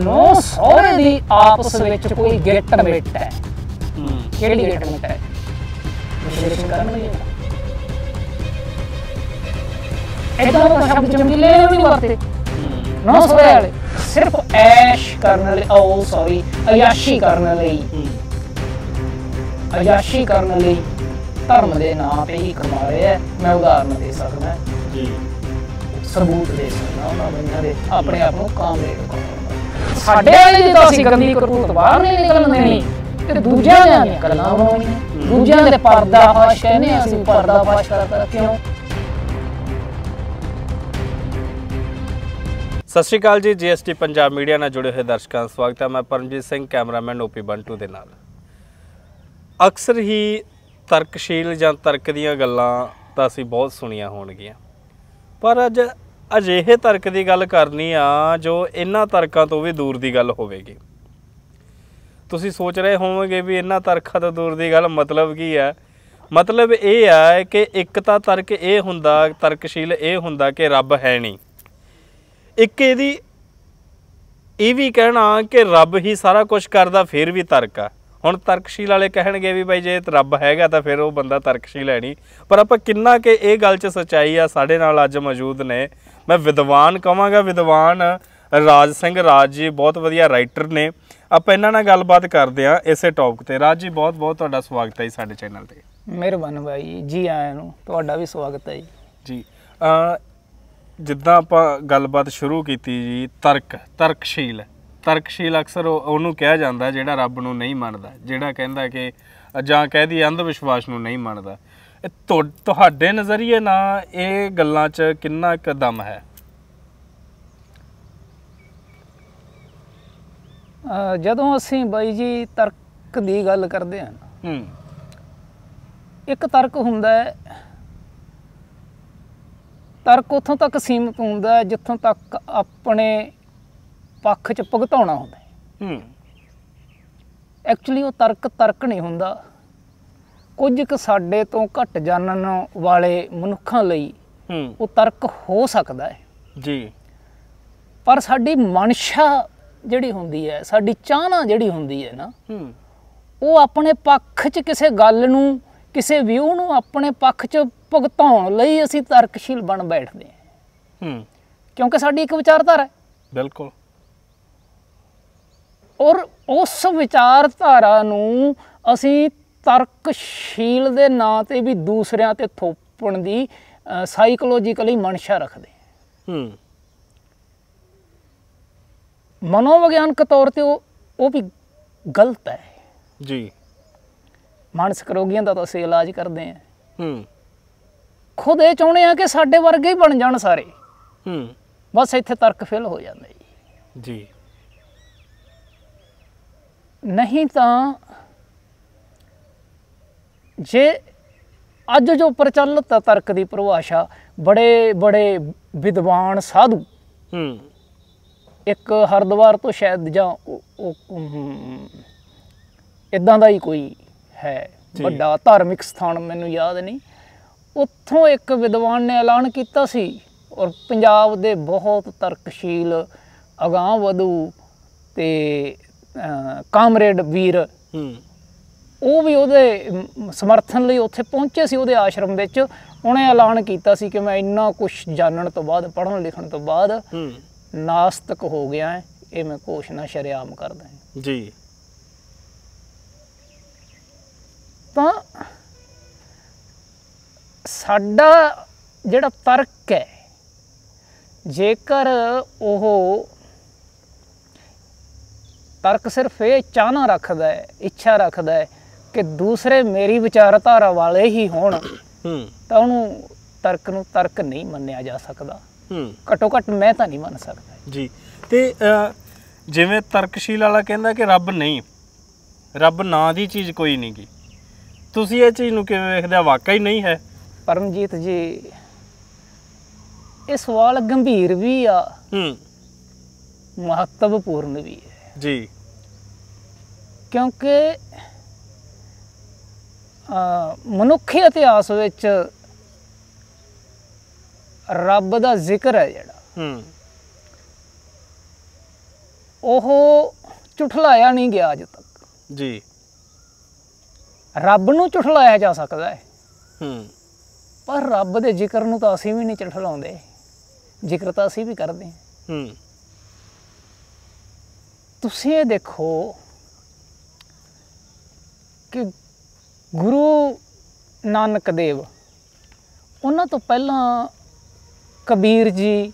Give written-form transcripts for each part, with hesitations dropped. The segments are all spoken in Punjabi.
नौ सौरे दी आपस विच कोई गिट मिट है। किहड़ी गिट मिट है? विश्लेषण करन लगे इदां दा शब्द चमकीले ने भी नहीं वरते। नौ सौरे वाले सिर्फ ऐश करने लई, ओ सॉरी अयाशी करने लई, अयाशी करने लई धर्म के नाम पे ही कमा रहे हैं। मैं उदाहरण दे सकदा जी, सबूत दे सकदा उन्हां बंदियां दे अपने आप नूं कामरेड साडे वाले जी तां असीं गंदी करतूत बाहर नहीं निकलण देनी ते दूजियां ਦੀਆਂ ਗੱਲਾਂ ਬਣਾਉਣੀਆਂ, दूजियां दे पर्दाफाश कहने असीं पर्दाफाश करता क्यों? सत श्री अकाल जी, GST पंजाब मीडिया ਨਾਲ जुड़े हुए दर्शकों का स्वागत है। मैं परमजीत सिंह, कैमरामैन OP बंटू दे नाल। अक्सर ही ਤਰਕਸ਼ੀਲ ਜਾਂ ਤਰਕ ਦੀਆਂ ਗੱਲਾਂ ਤਾਂ ਅਸੀਂ ਬਹੁਤ ਸੁਣੀਆਂ ਹੋਣਗੀਆਂ, ਪਰ ਅੱਜ ਅਜਿਹੇ ਤਰਕ ਦੀ ਗੱਲ ਕਰਨੀ ਆ ਜੋ ਇਹਨਾਂ ਤਰਕਾਂ ਤੋਂ ਵੀ ਦੂਰ ਦੀ ਗੱਲ ਹੋਵੇਗੀ। ਤੁਸੀਂ ਸੋਚ ਰਹੇ ਹੋਵੋਗੇ ਵੀ ਇਹਨਾਂ ਤਰਕਾਂ ਤੋਂ ਦੂਰ ਦੀ ਗੱਲ ਮਤਲਬ ਕੀ ਹੈ? ਮਤਲਬ ਇਹ ਹੈ ਕਿ ਇੱਕ ਤਾਂ ਤਰਕ ਇਹ ਹੁੰਦਾ, ਤਰਕਸ਼ੀਲ ਇਹ ਹੁੰਦਾ ਕਿ ਰੱਬ ਹੈ ਨਹੀਂ। ਇੱਕ ਇਹਦੀ ਇਹ ਵੀ ਕਹਿਣਾ ਕਿ ਰੱਬ ਹੀ ਸਾਰਾ ਕੁਝ ਕਰਦਾ ਫਿਰ ਵੀ ਤਰਕ ਆ। ਹੁਣ ਤਰਕਸ਼ੀਲ ਵਾਲੇ ਕਹਿਣਗੇ ਵੀ ਬਾਈ ਜੇ ਰੱਬ ਹੈਗਾ ਤਾਂ ਫਿਰ ਉਹ ਬੰਦਾ ਤਰਕਸ਼ੀਲ ਹੈ ਨਹੀਂ, ਪਰ ਆਪਾਂ ਕਿੰਨਾ ਕਿ ਇਹ ਗੱਲ 'ਚ ਸੱਚਾਈ ਆ। ਸਾਡੇ ਨਾਲ ਅੱਜ ਮੌਜੂਦ ਨੇ, ਮੈਂ ਵਿਦਵਾਨ ਕਹਾਂਗਾ, ਵਿਦਵਾਨ ਰਾਜ ਸਿੰਘ। ਰਾਜ ਜੀ ਬਹੁਤ ਵਧੀਆ ਰਾਈਟਰ ਨੇ। ਆਪਾਂ ਇਹਨਾਂ ਨਾਲ ਗੱਲਬਾਤ ਕਰਦੇ ਹਾਂ ਇਸੇ ਟੌਪਿਕ 'ਤੇ। ਰਾਜ ਜੀ ਬਹੁਤ ਬਹੁਤ ਤੁਹਾਡਾ ਸਵਾਗਤ ਹੈ ਜੀ ਸਾਡੇ ਚੈਨਲ 'ਤੇ। ਮਿਹਰਬਾਨੀ ਬਾਈ ਜੀ, ਆਇਆਂ ਨੂੰ ਤੁਹਾਡਾ ਵੀ ਸਵਾਗਤ ਹੈ ਜੀ। ਜਿੱਦਾਂ ਆਪਾਂ ਗੱਲਬਾਤ ਸ਼ੁਰੂ ਕੀਤੀ ਜੀ, ਤਰਕਸ਼ੀਲ ਤਰਕਸ਼ੀਲ ਅਕਸਰ ਉਹਨੂੰ ਕਿਹਾ ਜਾਂਦਾ ਜਿਹੜਾ ਰੱਬ ਨੂੰ ਨਹੀਂ ਮੰਨਦਾ, ਜਿਹੜਾ ਕਹਿੰਦਾ ਕਿ ਜਾਂ ਕਹਿ ਦੀ ਅੰਧ ਵਿਸ਼ਵਾਸ ਨੂੰ ਨਹੀਂ ਮੰਨਦਾ। ਤੁਹਾਡੇ ਨਜ਼ਰੀਏ ਨਾਲ ਇਹ ਗੱਲਾਂ 'ਚ ਕਿੰਨਾ ਕੁ ਦਮ ਹੈ? ਜਦੋਂ ਅਸੀਂ ਬਾਈ ਜੀ ਤਰਕ ਦੀ ਗੱਲ ਕਰਦੇ ਹਾਂ, ਇੱਕ ਤਰਕ ਹੁੰਦਾ ਹੈ, ਤਰਕ ਉੱਥੋਂ ਤੱਕ ਸੀਮਿਤ ਹੁੰਦਾ ਜਿੱਥੋਂ ਤੱਕ ਆਪਣੇ ਪੱਖ 'ਚ ਭੁਗਤਾਉਣਾ ਹੁੰਦਾ। ਐਕਚੁਅਲੀ ਉਹ ਤਰਕ ਨਹੀਂ ਹੁੰਦਾ। ਕੁਝ ਕੁ ਸਾਡੇ ਤੋਂ ਘੱਟ ਜਾਣਨ ਵਾਲੇ ਮਨੁੱਖਾਂ ਲਈ ਉਹ ਤਰਕ ਹੋ ਸਕਦਾ ਹੈ ਜੀ, ਪਰ ਸਾਡੀ ਮਨਸ਼ਾ ਜਿਹੜੀ ਹੁੰਦੀ ਹੈ, ਸਾਡੀ ਚਾਹਨਾ ਜਿਹੜੀ ਹੁੰਦੀ ਹੈ ਨਾ, ਉਹ ਆਪਣੇ ਪੱਖ 'ਚ ਕਿਸੇ ਗੱਲ ਨੂੰ, ਕਿਸੇ ਵਿਊ ਨੂੰ ਆਪਣੇ ਪੱਖ 'ਚ ਭੁਗਤਾਉਣ ਲਈ ਅਸੀਂ ਤਰਕਸ਼ੀਲ ਬਣ ਬੈਠਦੇ ਹਾਂ, ਕਿਉਂਕਿ ਸਾਡੀ ਇੱਕ ਵਿਚਾਰਧਾਰਾ ਹੈ। ਬਿਲਕੁਲ। ਔਰ ਉਸ ਵਿਚਾਰਧਾਰਾ ਨੂੰ ਅਸੀਂ ਤਰਕਸ਼ੀਲ ਦੇ ਨਾਂ 'ਤੇ ਵੀ ਦੂਸਰਿਆਂ 'ਤੇ ਥੋਪਣ ਦੀ ਸਾਈਕੋਲੋਜੀਕਲੀ ਮਨਸ਼ਾ ਰੱਖਦੇ ਹਾਂ। ਮਨੋਵਿਗਿਆਨਕ ਤੌਰ 'ਤੇ ਉਹ ਵੀ ਗਲਤ ਹੈ ਜੀ। ਮਾਨਸਿਕ ਰੋਗੀਆਂ ਦਾ ਤਾਂ ਅਸੀਂ ਇਲਾਜ ਕਰਦੇ ਹਾਂ। ਖੁਦ ਇਹ ਚਾਹੁੰਦੇ ਹਾਂ ਕਿ ਸਾਡੇ ਵਰਗੇ ਹੀ ਬਣ ਜਾਣ ਸਾਰੇ, ਬਸ ਇੱਥੇ ਤਰਕ ਫੇਲ ਹੋ ਜਾਂਦਾ ਜੀ। ਨਹੀਂ ਤਾਂ ਜੇ ਅੱਜ ਜੋ ਪ੍ਰਚਲਿਤ ਹੈ ਤਰਕ ਦੀ ਪਰਿਭਾਸ਼ਾ, ਬੜੇ ਬੜੇ ਵਿਦਵਾਨ ਸਾਧੂ, ਇੱਕ ਹਰਿਦੁਆਰ ਤੋਂ ਸ਼ਾਇਦ ਜਾਂ ਇੱਦਾਂ ਦਾ ਹੀ ਕੋਈ ਹੈ ਵੱਡਾ ਧਾਰਮਿਕ ਸਥਾਨ, ਮੈਨੂੰ ਯਾਦ ਨਹੀਂ, ਉੱਥੋਂ ਇੱਕ ਵਿਦਵਾਨ ਨੇ ਐਲਾਨ ਕੀਤਾ ਸੀ, ਔਰ ਪੰਜਾਬ ਦੇ ਬਹੁਤ ਤਰਕਸ਼ੀਲ ਅਗਾਂਹ ਵਧੂ ਤੇ ਕਾਮਰੇਡ ਵੀਰ ਉਹ ਵੀ ਉਹਦੇ ਸਮਰਥਨ ਲਈ ਉੱਥੇ ਪਹੁੰਚੇ ਸੀ ਉਹਦੇ ਆਸ਼ਰਮ ਵਿੱਚ। ਉਹਨੇ ਐਲਾਨ ਕੀਤਾ ਸੀ ਕਿ ਮੈਂ ਇੰਨਾ ਕੁਛ ਜਾਣਨ ਤੋਂ ਬਾਅਦ, ਪੜ੍ਹਨ ਲਿਖਣ ਤੋਂ ਬਾਅਦ ਨਾਸਤਕ ਹੋ ਗਿਆ ਹੈ, ਇਹ ਮੈਂ ਘੋਸ਼ਣਾ ਸ਼ਰੇਆਮ ਕਰਦਾ ਜੀ। ਤਾਂ ਸਾਡਾ ਜਿਹੜਾ ਤਰਕ ਹੈ, ਜੇਕਰ ਉਹ ਤਰਕ ਸਿਰਫ ਇਹ ਚਾਹਨਾ ਰੱਖਦਾ ਹੈ, ਇੱਛਾ ਰੱਖਦਾ ਹੈ ਕਿ ਦੂਸਰੇ ਮੇਰੀ ਵਿਚਾਰਧਾਰਾ ਵਾਲੇ ਹੀ ਹੋਣ, ਤਾਂ ਉਹਨੂੰ ਤਰਕ ਨੂੰ ਤਰਕ ਨਹੀਂ ਮੰਨਿਆ ਜਾ ਸਕਦਾ। ਘੱਟੋ ਘੱਟ ਮੈਂ ਤਾਂ ਨਹੀਂ ਮੰਨ ਸਕਦਾ ਜੀ। ਤੇ ਜਿਵੇਂ ਤਰਕਸ਼ੀਲ ਵਾਲਾ ਕਹਿੰਦਾ ਕਿ ਰੱਬ ਨਹੀਂ, ਰੱਬ ਨਾਂ ਦੀ ਚੀਜ਼ ਕੋਈ ਨਹੀਂ ਗੀ, ਤੁਸੀਂ ਇਹ ਚੀਜ਼ ਨੂੰ ਕਿਵੇਂ ਵੇਖਦੇ? ਵਾਕਈ ਨਹੀਂ ਹੈ? ਪਰਮਜੀਤ ਜੀ, ਇਹ ਸਵਾਲ ਗੰਭੀਰ ਵੀ ਆ, ਮਹੱਤਵਪੂਰਨ ਵੀ ਹੈ ਜੀ, ਕਿਉਂਕਿ ਮਨੁੱਖੀ ਇਤਿਹਾਸ ਵਿੱਚ ਰੱਬ ਦਾ ਜ਼ਿਕਰ ਹੈ ਜਿਹੜਾ, ਉਹ ਝੁਠਲਾਇਆ ਨਹੀਂ ਗਿਆ ਅੱਜ ਤੱਕ ਜੀ। ਰੱਬ ਨੂੰ ਝੁਠਲਾਇਆ ਜਾ ਸਕਦਾ ਹੈ, ਪਰ ਰੱਬ ਦੇ ਜ਼ਿਕਰ ਨੂੰ ਤਾਂ ਅਸੀਂ ਵੀ ਨਹੀਂ ਝੁਠਲਾਉਂਦੇ, ਜ਼ਿਕਰ ਤਾਂ ਅਸੀਂ ਵੀ ਕਰਦੇ ਹਾਂ। ਤੁਸੀਂ ਇਹ ਦੇਖੋ ਕਿ ਗੁਰੂ ਨਾਨਕ ਦੇਵ, ਉਹਨਾਂ ਤੋਂ ਪਹਿਲਾਂ ਕਬੀਰ ਜੀ,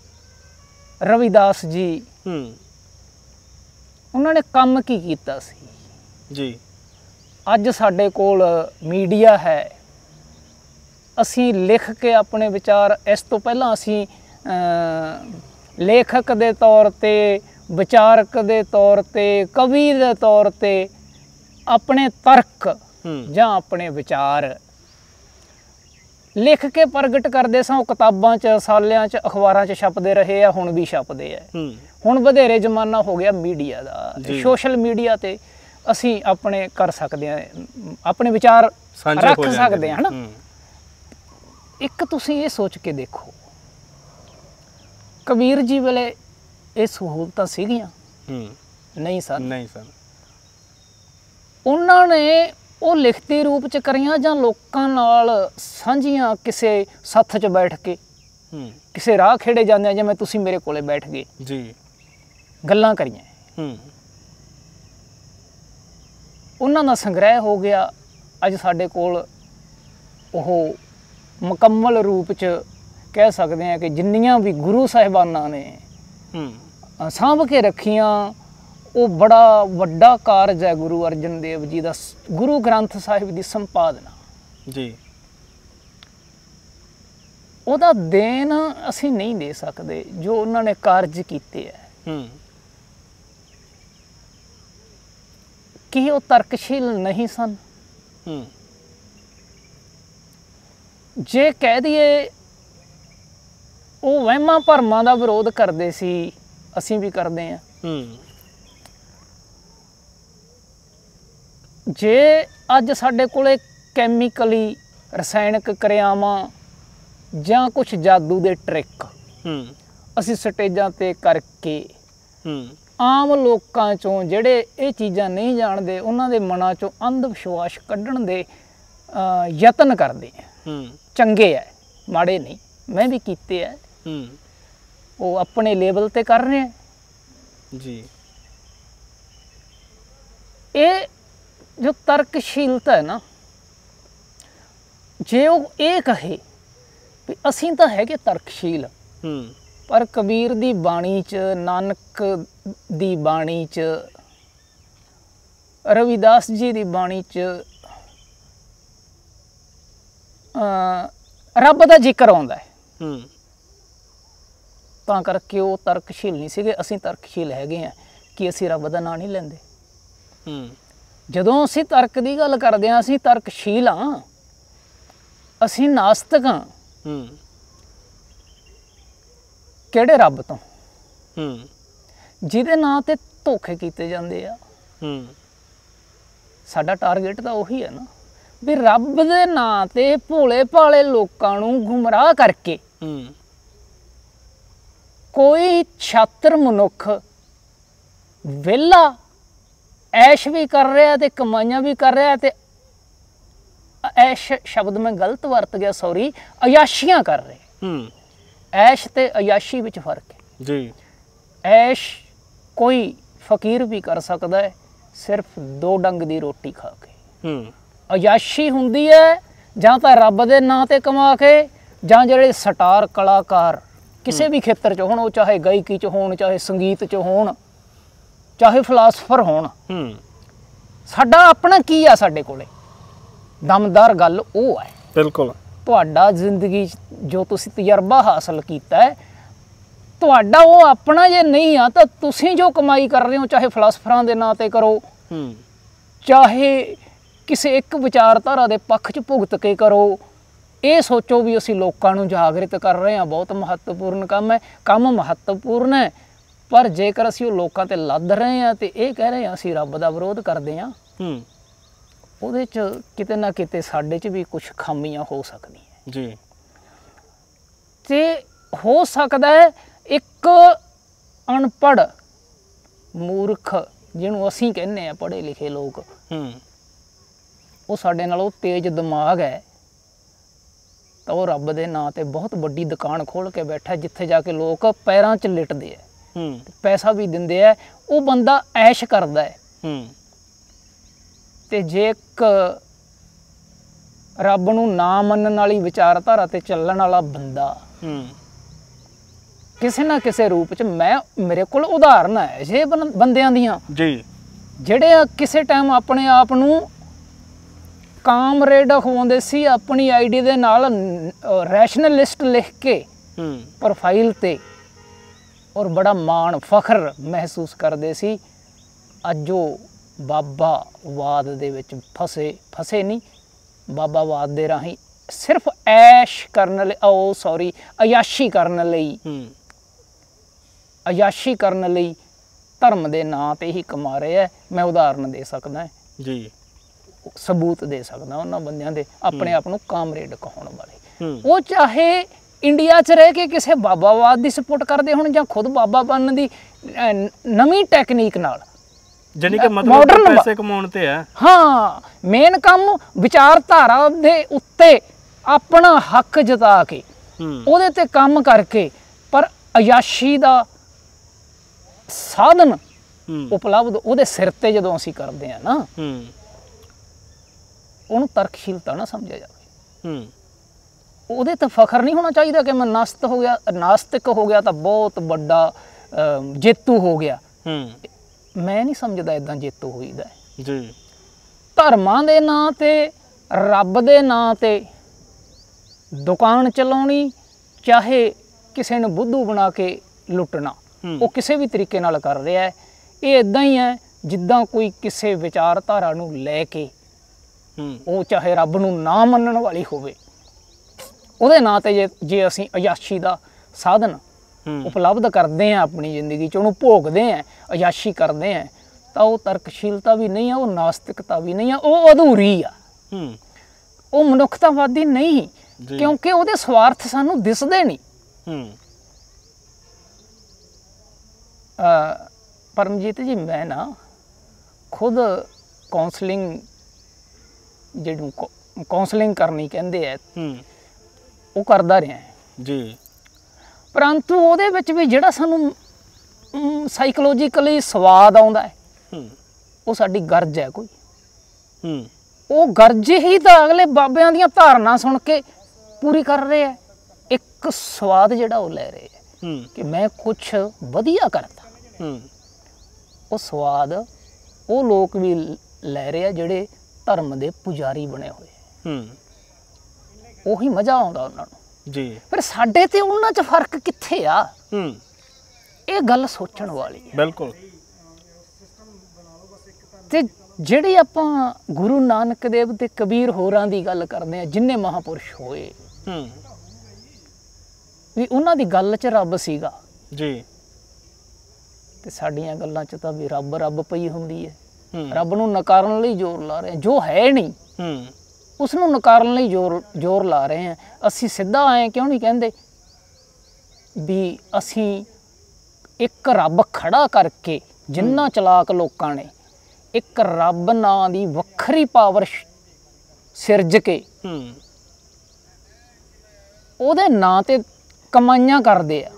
ਰਵਿਦਾਸ ਜੀ, ਉਹਨਾਂ ਨੇ ਕੰਮ ਕੀ ਕੀਤਾ ਸੀ ਜੀ। ਅੱਜ ਸਾਡੇ ਕੋਲ ਮੀਡੀਆ ਹੈ, ਅਸੀਂ ਲਿਖ ਕੇ ਆਪਣੇ ਵਿਚਾਰ, ਇਸ ਤੋਂ ਪਹਿਲਾਂ ਅਸੀਂ ਲੇਖਕ ਦੇ ਤੌਰ 'ਤੇ, ਵਿਚਾਰਕ ਦੇ ਤੌਰ 'ਤੇ, ਕਵੀ ਦੇ ਤੌਰ 'ਤੇ ਆਪਣੇ ਤਰਕ ਜਾਂ ਆਪਣੇ ਵਿਚਾਰ ਲਿਖ ਕੇ ਪ੍ਰਗਟ ਕਰਦੇ ਸਾਂ। ਉਹ ਕਿਤਾਬਾਂ 'ਚ, ਰਸਾਲਿਆਂ 'ਚ, ਅਖਬਾਰਾਂ 'ਚ ਛਪਦੇ ਰਹੇ ਆ, ਹੁਣ ਵੀ ਛਪਦੇ ਆ। ਹੁਣ ਵਧੇਰੇ ਜ਼ਮਾਨਾ ਹੋ ਗਿਆ ਮੀਡੀਆ ਦਾ, ਸੋਸ਼ਲ ਮੀਡੀਆ 'ਤੇ ਅਸੀਂ ਆਪਣੇ ਕਰ ਸਕਦੇ ਹਾਂ, ਆਪਣੇ ਵਿਚਾਰ ਰੱਖ ਸਕਦੇ ਹਾਂ, ਹੈ ਨਾ। ਇੱਕ ਤੁਸੀਂ ਇਹ ਸੋਚ ਕੇ ਦੇਖੋ, ਕਬੀਰ ਜੀ ਵੇਲੇ ਇਹ ਸਹੂਲਤਾਂ ਸੀਗੀਆਂ? ਨਹੀਂ ਸਨ। ਉਹਨਾਂ ਨੇ ਉਹ ਲਿਖਤੀ ਰੂਪ 'ਚ ਕਰੀਆਂ ਜਾਂ ਲੋਕਾਂ ਨਾਲ ਸਾਂਝੀਆਂ, ਕਿਸੇ ਸੱਥ 'ਚ ਬੈਠ ਕੇ, ਕਿਸੇ ਰਾਹ ਖੇੜੇ ਜਾਂਦੇ ਜਿਵੇਂ ਤੁਸੀਂ ਮੇਰੇ ਕੋਲੇ ਬੈਠ ਗਏ ਜੀ, ਗੱਲਾਂ ਕਰੀਆਂ। ਉਹਨਾਂ ਦਾ ਸੰਗ੍ਰਹਿ ਹੋ ਗਿਆ। ਅੱਜ ਸਾਡੇ ਕੋਲ ਉਹ ਮੁਕੰਮਲ ਰੂਪ 'ਚ ਕਹਿ ਸਕਦੇ ਹਾਂ ਕਿ ਜਿੰਨੀਆਂ ਵੀ ਗੁਰੂ ਸਾਹਿਬਾਨਾਂ ਨੇ ਸਾਂਭ ਕੇ ਰੱਖੀਆਂ, ਉਹ ਬੜਾ ਵੱਡਾ ਕਾਰਜ ਹੈ ਗੁਰੂ ਅਰਜਨ ਦੇਵ ਜੀ ਦਾ, ਗੁਰੂ ਗ੍ਰੰਥ ਸਾਹਿਬ ਦੀ ਸੰਪਾਦਨਾ ਜੀ। ਉਹਦਾ ਦੇਣ ਅਸੀਂ ਨਹੀਂ ਦੇ ਸਕਦੇ ਜੋ ਉਹਨਾਂ ਨੇ ਕਾਰਜ ਕੀਤੇ ਹੈ। ਕੀ ਉਹ ਤਰਕਸ਼ੀਲ ਨਹੀਂ ਸਨ? ਜੇ ਕਹਿ ਦਈਏ ਉਹ ਵਹਿਮਾਂ ਭਰਮਾਂ ਦਾ ਵਿਰੋਧ ਕਰਦੇ ਸੀ, ਅਸੀਂ ਵੀ ਕਰਦੇ ਹਾਂ। ਜੇ ਅੱਜ ਸਾਡੇ ਕੋਲੇ ਕੈਮੀਕਲੀ, ਰਸਾਇਣਕ ਕਿਰਿਆਵਾਂ ਜਾਂ ਕੁਛ ਜਾਦੂ ਦੇ ਟ੍ਰਿਕ ਅਸੀਂ ਸਟੇਜਾਂ 'ਤੇ ਕਰਕੇ ਆਮ ਲੋਕਾਂ 'ਚੋਂ, ਜਿਹੜੇ ਇਹ ਚੀਜ਼ਾਂ ਨਹੀਂ ਜਾਣਦੇ, ਉਹਨਾਂ ਦੇ ਮਨਾਂ 'ਚੋਂ ਅੰਧ ਵਿਸ਼ਵਾਸ ਕੱਢਣ ਦੇ ਯਤਨ ਕਰਦੇ ਆ, ਚੰਗੇ ਹੈ, ਮਾੜੇ ਨਹੀਂ, ਮੈਂ ਵੀ ਕੀਤੇ ਹੈ। ਉਹ ਆਪਣੇ ਲੈਵਲ 'ਤੇ ਕਰ ਰਹੇ ਜੀ। ਇਹ ਜੋ ਤਰਕਸ਼ੀਲਤਾ ਹੈ ਨਾ, ਜੇ ਉਹ ਇਹ ਕਹੇ ਵੀ ਅਸੀਂ ਤਾਂ ਹੈਗੇ ਤਰਕਸ਼ੀਲ, ਪਰ ਕਬੀਰ ਦੀ ਬਾਣੀ 'ਚ, ਨਾਨਕ ਦੀ ਬਾਣੀ 'ਚ, ਰਵਿਦਾਸ ਜੀ ਦੀ ਬਾਣੀ 'ਚ ਰੱਬ ਦਾ ਜ਼ਿਕਰ ਆਉਂਦਾ ਹੈ, ਤਾਂ ਕਰਕੇ ਉਹ ਤਰਕਸ਼ੀਲ ਨਹੀਂ ਸੀਗੇ। ਅਸੀਂ ਤਰਕਸ਼ੀਲ ਹੈਗੇ ਹਾਂ ਕਿ ਅਸੀਂ ਰੱਬ ਦਾ ਨਾਂ ਨਹੀਂ ਲੈਂਦੇ। ਜਦੋਂ ਅਸੀਂ ਤਰਕ ਦੀ ਗੱਲ ਕਰਦੇ ਹਾਂ, ਅਸੀਂ ਤਰਕਸ਼ੀਲ ਹਾਂ, ਅਸੀਂ ਨਾਸਤਕ ਹਾਂ। ਕਿਹੜੇ ਰੱਬ ਤੋਂ? ਜਿਹਦੇ ਨਾਂ ਤੇ ਧੋਖੇ ਕੀਤੇ ਜਾਂਦੇ ਆ। ਸਾਡਾ ਟਾਰਗੇਟ ਤਾਂ ਉਹੀ ਹੈ ਨਾ, ਵੀ ਰੱਬ ਦੇ ਨਾਂ ਤੇ ਭੋਲੇ ਭਾਲੇ ਲੋਕਾਂ ਨੂੰ ਗੁੰਮਰਾਹ ਕਰਕੇ ਕੋਈ ਛਾਤਰ ਮਨੁੱਖ ਵਿਹਲਾ ਐਸ਼ ਵੀ ਕਰ ਰਿਹਾ ਤੇ ਕਮਾਈਆਂ ਵੀ ਕਰ ਰਿਹਾ, ਤੇ ਐਸ਼ ਸ਼ਬਦ ਮੈਂ ਗਲਤ ਵਰਤ ਗਿਆ, ਸੌਰੀ, ਅਯਾਸ਼ੀਆਂ ਕਰ ਰਹੇ। ਐਸ਼ ਤੇ ਅਯਾਸ਼ੀ ਵਿੱਚ ਫਰਕ ਹੈ ਜੀ। ਐਸ਼ ਕੋਈ ਫਕੀਰ ਵੀ ਕਰ ਸਕਦਾ ਹੈ, ਸਿਰਫ 2 ਡੰਗ ਦੀ ਰੋਟੀ ਖਾ ਕੇ। ਅਯਾਸ਼ੀ ਹੁੰਦੀ ਹੈ ਜਾਂ ਤਾਂ ਰੱਬ ਦੇ ਨਾਂ ਤੇ ਕਮਾ ਕੇ, ਜਾਂ ਜਿਹੜੇ ਸਟਾਰ ਕਲਾਕਾਰ ਕਿਸੇ ਵੀ ਖੇਤਰ 'ਚ ਹੋਣ, ਉਹ ਚਾਹੇ ਗਾਇਕੀ 'ਚ ਹੋਣ, ਚਾਹੇ ਸੰਗੀਤ 'ਚ ਹੋਣ, ਚਾਹੇ ਫਿਲਾਸਫਰ ਹੋਣ। ਸਾਡਾ ਆਪਣਾ ਕੀ ਆ? ਸਾਡੇ ਕੋਲੇ ਦਮਦਾਰ ਗੱਲ ਉਹ ਹੈ। ਬਿਲਕੁਲ। ਤੁਹਾਡਾ ਜ਼ਿੰਦਗੀ 'ਚ ਜੋ ਤੁਸੀਂ ਤਜਰਬਾ ਹਾਸਲ ਕੀਤਾ ਹੈ, ਤੁਹਾਡਾ ਉਹ ਆਪਣਾ ਜੇ ਨਹੀਂ ਆ, ਤਾਂ ਤੁਸੀਂ ਜੋ ਕਮਾਈ ਕਰ ਰਹੇ ਹੋ, ਚਾਹੇ ਫਿਲਾਸਫਰਾਂ ਦੇ ਨਾਂ 'ਤੇ ਕਰੋ, ਚਾਹੇ ਕਿਸੇ ਇੱਕ ਵਿਚਾਰਧਾਰਾ ਦੇ ਪੱਖ 'ਚ ਭੁਗਤ ਕੇ ਕਰੋ, ਇਹ ਸੋਚੋ ਵੀ ਅਸੀਂ ਲੋਕਾਂ ਨੂੰ ਜਾਗਰਿਤ ਕਰ ਰਹੇ ਹਾਂ, ਬਹੁਤ ਮਹੱਤਵਪੂਰਨ ਕੰਮ ਹੈ। ਕੰਮ ਮਹੱਤਵਪੂਰਨ ਹੈ, ਪਰ ਜੇਕਰ ਅਸੀਂ ਉਹ ਲੋਕਾਂ 'ਤੇ ਲੱਦ ਰਹੇ ਹਾਂ ਤੇ ਇਹ ਕਹਿ ਰਹੇ ਹਾਂ ਅਸੀਂ ਰੱਬ ਦਾ ਵਿਰੋਧ ਕਰਦੇ ਹਾਂ, ਉਹਦੇ 'ਚ ਕਿਤੇ ਨਾ ਕਿਤੇ ਸਾਡੇ 'ਚ ਵੀ ਕੁਝ ਖਾਮੀਆਂ ਹੋ ਸਕਦੀਆਂ ਜੀ। ਤੇ ਹੋ ਸਕਦਾ ਹੈ ਇੱਕ ਅਨਪੜ੍ਹ ਮੂਰਖ ਜਿਹਨੂੰ ਅਸੀਂ ਕਹਿੰਦੇ ਆ ਪੜ੍ਹੇ ਲਿਖੇ ਲੋਕ, ਹੂੰ, ਉਹ ਸਾਡੇ ਨਾਲੋਂ ਤੇਜ਼ ਦਿਮਾਗ ਹੈ, ਤਾਂ ਉਹ ਰੱਬ ਦੇ ਨਾਂ ਤੇ ਬਹੁਤ ਵੱਡੀ ਦੁਕਾਨ ਖੋਲ ਕੇ ਬੈਠਾ, ਜਿੱਥੇ ਜਾ ਕੇ ਲੋਕ ਪੈਰਾਂ 'ਚ ਲਿਟਦੇ ਆ, ਹੂੰ, ਪੈਸਾ ਵੀ ਦਿੰਦੇ ਆ, ਉਹ ਬੰਦਾ ਐਸ਼ ਕਰਦਾ ਹੈ। ਹੂੰ, ਤੇ ਜੇ ਇੱਕ ਰੱਬ ਨੂੰ ਨਾ ਮੰਨਣ ਵਾਲੀ ਵਿਚਾਰਧਾਰਾ ਤੇ ਚੱਲਣ ਵਾਲਾ ਬੰਦਾ ਹੂੰ, ਕਿਸੇ ਨਾ ਕਿਸੇ ਰੂਪ 'ਚ, ਮੇਰੇ ਕੋਲ ਉਦਾਹਰਨ ਹੈ ਜੇ ਬੰਦਿਆਂ ਦੀਆਂ ਜੀ, ਜਿਹੜੇ ਕਿਸੇ ਟਾਈਮ ਆਪਣੇ ਆਪ ਨੂੰ ਕਾਮਰੇਡ ਅਖਵਾਉਂਦੇ ਸੀ ਆਪਣੀ ਆਈਡੀ ਦੇ ਨਾਲ, ਰੈਸ਼ਨਲਿਸਟ ਲਿਖ ਕੇ ਪ੍ਰੋਫਾਈਲ ਤੇ, ਔਰ ਬੜਾ ਮਾਣ ਫਖਰ ਮਹਿਸੂਸ ਕਰਦੇ ਸੀ। ਅੱਜ ਉਹ ਬਾਬਾਵਾਦ ਦੇ ਵਿੱਚ ਫਸੇ ਨਹੀਂ, ਬਾਬਾਵਾਦ ਦੇ ਰਾਹੀਂ ਸਿਰਫ ਐਸ਼ ਕਰਨ ਲਈ, ਅਯਾਸ਼ੀ ਕਰਨ ਲਈ ਧਰਮ ਦੇ ਨਾਂ ਤੇ ਹੀ ਕਮਾ ਰਹੇ ਹੈ। ਮੈਂ ਉਦਾਹਰਨ ਦੇ ਸਕਦਾ ਜੀ, ਸਬੂਤ ਦੇ ਸਕਦਾ ਉਹਨਾਂ ਬੰਦਿਆਂ ਦੇ ਆਪਣੇ ਆਪ ਨੂੰ ਕਾਮਰੇਡ ਕਹਾਉਣ ਵਾਲੇ। ਉਹ ਚਾਹੇ ਇੰਡੀਆ 'ਚ ਰਹਿ ਕੇ ਕਿਸੇ ਬਾਬਾਵਾਦ ਦੀ ਸਪੋਰਟ ਕਰਦੇ ਹੋਣ ਜਾਂ ਖੁਦ ਬਾਬਾ ਬਣਨ ਦੀ ਨਵੀਂ ਟੈਕਨੀਕ ਨਾਲ, ਜਾਨੀ ਕਿ ਮਤਲਬ ਪੈਸੇ ਕਮਾਉਣ ਤੇ ਹੈ। ਹਾਂ, ਮੇਨ ਕੰਮ ਵਿਚਾਰਧਾਰਾ ਦੇ ਉੱਤੇ ਆਪਣਾ ਹੱਕ ਜਤਾ ਕੇ ਉਹਦੇ ਤੇ ਕੰਮ ਕਰਕੇ, ਪਰ ਅਯਾਸ਼ੀ ਦਾ ਸਾਧਨ ਉਪਲਬਧ ਉਹਦੇ ਸਿਰ ਤੇ ਜਦੋਂ ਅਸੀਂ ਕਰਦੇ ਆ ਨਾ, ਉਹਨੂੰ ਤਰਕਸ਼ੀਲਤਾ ਨਾ ਸਮਝਿਆ ਜਾਵੇ। ਉਹਦੇ ਤੇ ਫਖਰ ਨਹੀਂ ਹੋਣਾ ਚਾਹੀਦਾ ਕਿ ਮੈਂ ਨਾਸਤਿਕ ਹੋ ਗਿਆ ਤਾਂ ਬਹੁਤ ਵੱਡਾ ਜੇਤੂ ਹੋ ਗਿਆ। ਮੈਂ ਨਹੀਂ ਸਮਝਦਾ ਇਦਾਂ ਜੇਤੂ ਹੋਈਦਾ ਜੀ। ਧਰਮਾਂ ਦੇ ਨਾਂ ਤੇ, ਰੱਬ ਦੇ ਨਾਂ ਤੇ ਦੁਕਾਨ ਚਲਾਉਣੀ, ਚਾਹੇ ਕਿਸੇ ਨੂੰ ਬੁੱਧੂ ਬਣਾ ਕੇ ਲੁੱਟਣਾ, ਉਹ ਕਿਸੇ ਵੀ ਤਰੀਕੇ ਨਾਲ ਕਰ ਰਿਹਾ ਹੈ। ਇਹ ਇਦਾਂ ਹੀ ਹੈ ਜਿੱਦਾਂ ਕੋਈ ਕਿਸੇ ਵਿਚਾਰਧਾਰਾ ਨੂੰ ਲੈ ਕੇ, ਉਹ ਚਾਹੇ ਰੱਬ ਨੂੰ ਨਾ ਮੰਨਣ ਵਾਲੀ ਹੋਵੇ, ਉਹਦੇ ਨਾਂ ਤੇ ਜੇ ਅਸੀਂ ਅਯਾਸ਼ੀ ਦਾ ਸਾਧਨ ਉਪਲਬਧ ਕਰਦੇ ਹਾਂ ਆਪਣੀ ਜ਼ਿੰਦਗੀ 'ਚ, ਉਹਨੂੰ ਭੋਗਦੇ ਹਾਂ, ਅਯਾਸ਼ੀ ਕਰਦੇ ਹਾਂ, ਤਾਂ ਉਹ ਤਰਕਸ਼ੀਲਤਾ ਵੀ ਨਹੀਂ ਆ, ਉਹ ਨਾਸਤਿਕਤਾ ਵੀ ਨਹੀਂ ਆ, ਉਹ ਅਧੂਰੀ ਆ, ਉਹ ਮਨੁੱਖਤਾਵਾਦੀ ਨਹੀਂ, ਕਿਉਂਕਿ ਉਹਦੇ ਸਵਾਰਥ ਸਾਨੂੰ ਦਿਸਦੇ ਨਹੀਂ। ਪਰਮਜੀਤ ਜੀ, ਮੈਂ ਨਾ ਖੁਦ ਜਿਹਨੂੰ ਕਾਉਂਸਲਿੰਗ ਕਰਨੀ ਕਹਿੰਦੇ ਆ, ਉਹ ਕਰਦਾ ਰਿਹਾ ਜੀ, ਪਰੰਤੂ ਉਹਦੇ ਵਿੱਚ ਵੀ ਜਿਹੜਾ ਸਾਨੂੰ ਸਾਈਕੋਲੋਜੀਕਲੀ ਸਵਾਦ ਆਉਂਦਾ ਹੈ, ਉਹ ਸਾਡੀ ਗਰਜ ਹੈ ਕੋਈ। ਉਹ ਗਰਜ ਹੀ ਤਾਂ ਅਗਲੇ ਬਾਬਿਆਂ ਦੀਆਂ ਧਾਰਨਾ ਸੁਣ ਕੇ ਪੂਰੀ ਕਰ ਰਹੇ ਹੈ। ਇੱਕ ਸਵਾਦ ਜਿਹੜਾ ਉਹ ਲੈ ਰਹੇ ਹੈ ਕਿ ਮੈਂ ਕੁਛ ਵਧੀਆ ਕਰਦਾ, ਉਹ ਸਵਾਦ ਉਹ ਲੋਕ ਵੀ ਲੈ ਰਹੇ ਆ ਜਿਹੜੇ ਧਰਮ ਦੇ ਪੁਜਾਰੀ ਬਣੇ ਹੋਏ, ਉਹੀ ਮਜ਼ਾ ਆਉਂਦਾ ਉਹਨਾਂ ਨੂੰ ਜੀ। ਪਰ ਸਾਡੇ ਤੇ ਉਹਨਾਂ 'ਚ ਫਰਕ ਕਿੱਥੇ ਆ? ਇਹ ਗੱਲ ਸੋਚਣ ਵਾਲੀ ਹੈ। ਬਿਲਕੁਲ। ਤੇ ਜਿਹੜੀ ਆਪਾਂ ਗੁਰੂ ਨਾਨਕ ਦੇਵ ਤੇ ਕਬੀਰ ਹੋਰਾਂ ਦੀ ਗੱਲ ਕਰਦੇ ਆ, ਜਿੰਨੇ ਮਹਾਪੁਰਸ਼ ਹੋਏ, ਵੀ ਉਹਨਾਂ ਦੀ ਗੱਲ 'ਚ ਰੱਬ ਸੀਗਾ ਜੀ, ਤੇ ਸਾਡੀਆਂ ਗੱਲਾਂ 'ਚ ਤਾਂ ਵੀ ਰੱਬ ਰੱਬ ਪਈ ਹੁੰਦੀ ਹੈ। ਰੱਬ ਨੂੰ ਨਕਾਰਨ ਲਈ ਜ਼ੋਰ ਲਾ ਰਹੇ, ਜੋ ਹੈ ਨਹੀਂ ਉਸ ਨੂੰ ਨਕਾਰਨ ਲਈ ਜ਼ੋਰ ਲਾ ਰਹੇ ਹਾਂ। ਅਸੀਂ ਸਿੱਧਾ ਐਂ ਕਿਉਂ ਨਹੀਂ ਕਹਿੰਦੇ ਵੀ ਅਸੀਂ ਇੱਕ ਰੱਬ ਖੜਾ ਕਰਕੇ, ਜਿੰਨਾ ਚਲਾਕ ਲੋਕਾਂ ਨੇ ਇੱਕ ਰੱਬ ਨਾਂ ਦੀ ਵੱਖਰੀ ਪਾਵਰ ਸਿਰਜ ਕੇ ਉਹਦੇ ਨਾਂ ਤੇ ਕਮਾਈਆਂ ਕਰਦੇ ਆ,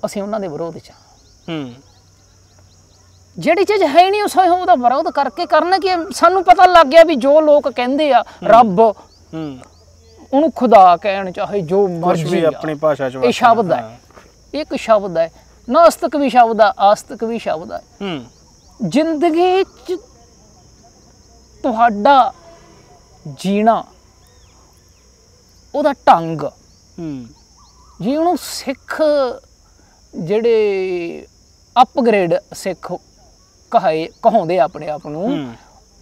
ਅਸੀਂ ਉਹਨਾਂ ਦੇ ਵਿਰੋਧ 'ਚ ਜਿਹੜੀ ਚੀਜ਼ ਹੈ ਨਹੀਂ ਉਸ ਉਹਦਾ ਵਿਰੋਧ ਕਰਕੇ ਕਰਨਾ ਕੀ? ਸਾਨੂੰ ਪਤਾ ਲੱਗ ਗਿਆ ਵੀ ਜੋ ਲੋਕ ਕਹਿੰਦੇ ਆ ਰੱਬ, ਉਹਨੂੰ ਖੁਦਾ ਕਹਿਣ, ਚਾਹੇ ਜੋ ਮਰਜ਼ੀ ਆਪਣੀ ਭਾਸ਼ਾ 'ਚ, ਇਹ ਸ਼ਬਦ ਹੈ, ਇੱਕ ਸ਼ਬਦ ਹੈ। ਨਾਸਤਿਕ ਵੀ ਸ਼ਬਦ ਆ, ਆਸਤਿਕ ਵੀ ਸ਼ਬਦ ਹੈ। ਜ਼ਿੰਦਗੀ 'ਚ ਤੁਹਾਡਾ ਜੀਣਾ, ਉਹਦਾ ਢੰਗ ਜੀ, ਉਹਨੂੰ ਸਿੱਖ ਜਿਹੜੇ ਅਪਗ੍ਰੇਡ ਸਿੱਖ ਕਹਾਉਂਦੇ ਆਪਣੇ ਆਪ ਨੂੰ,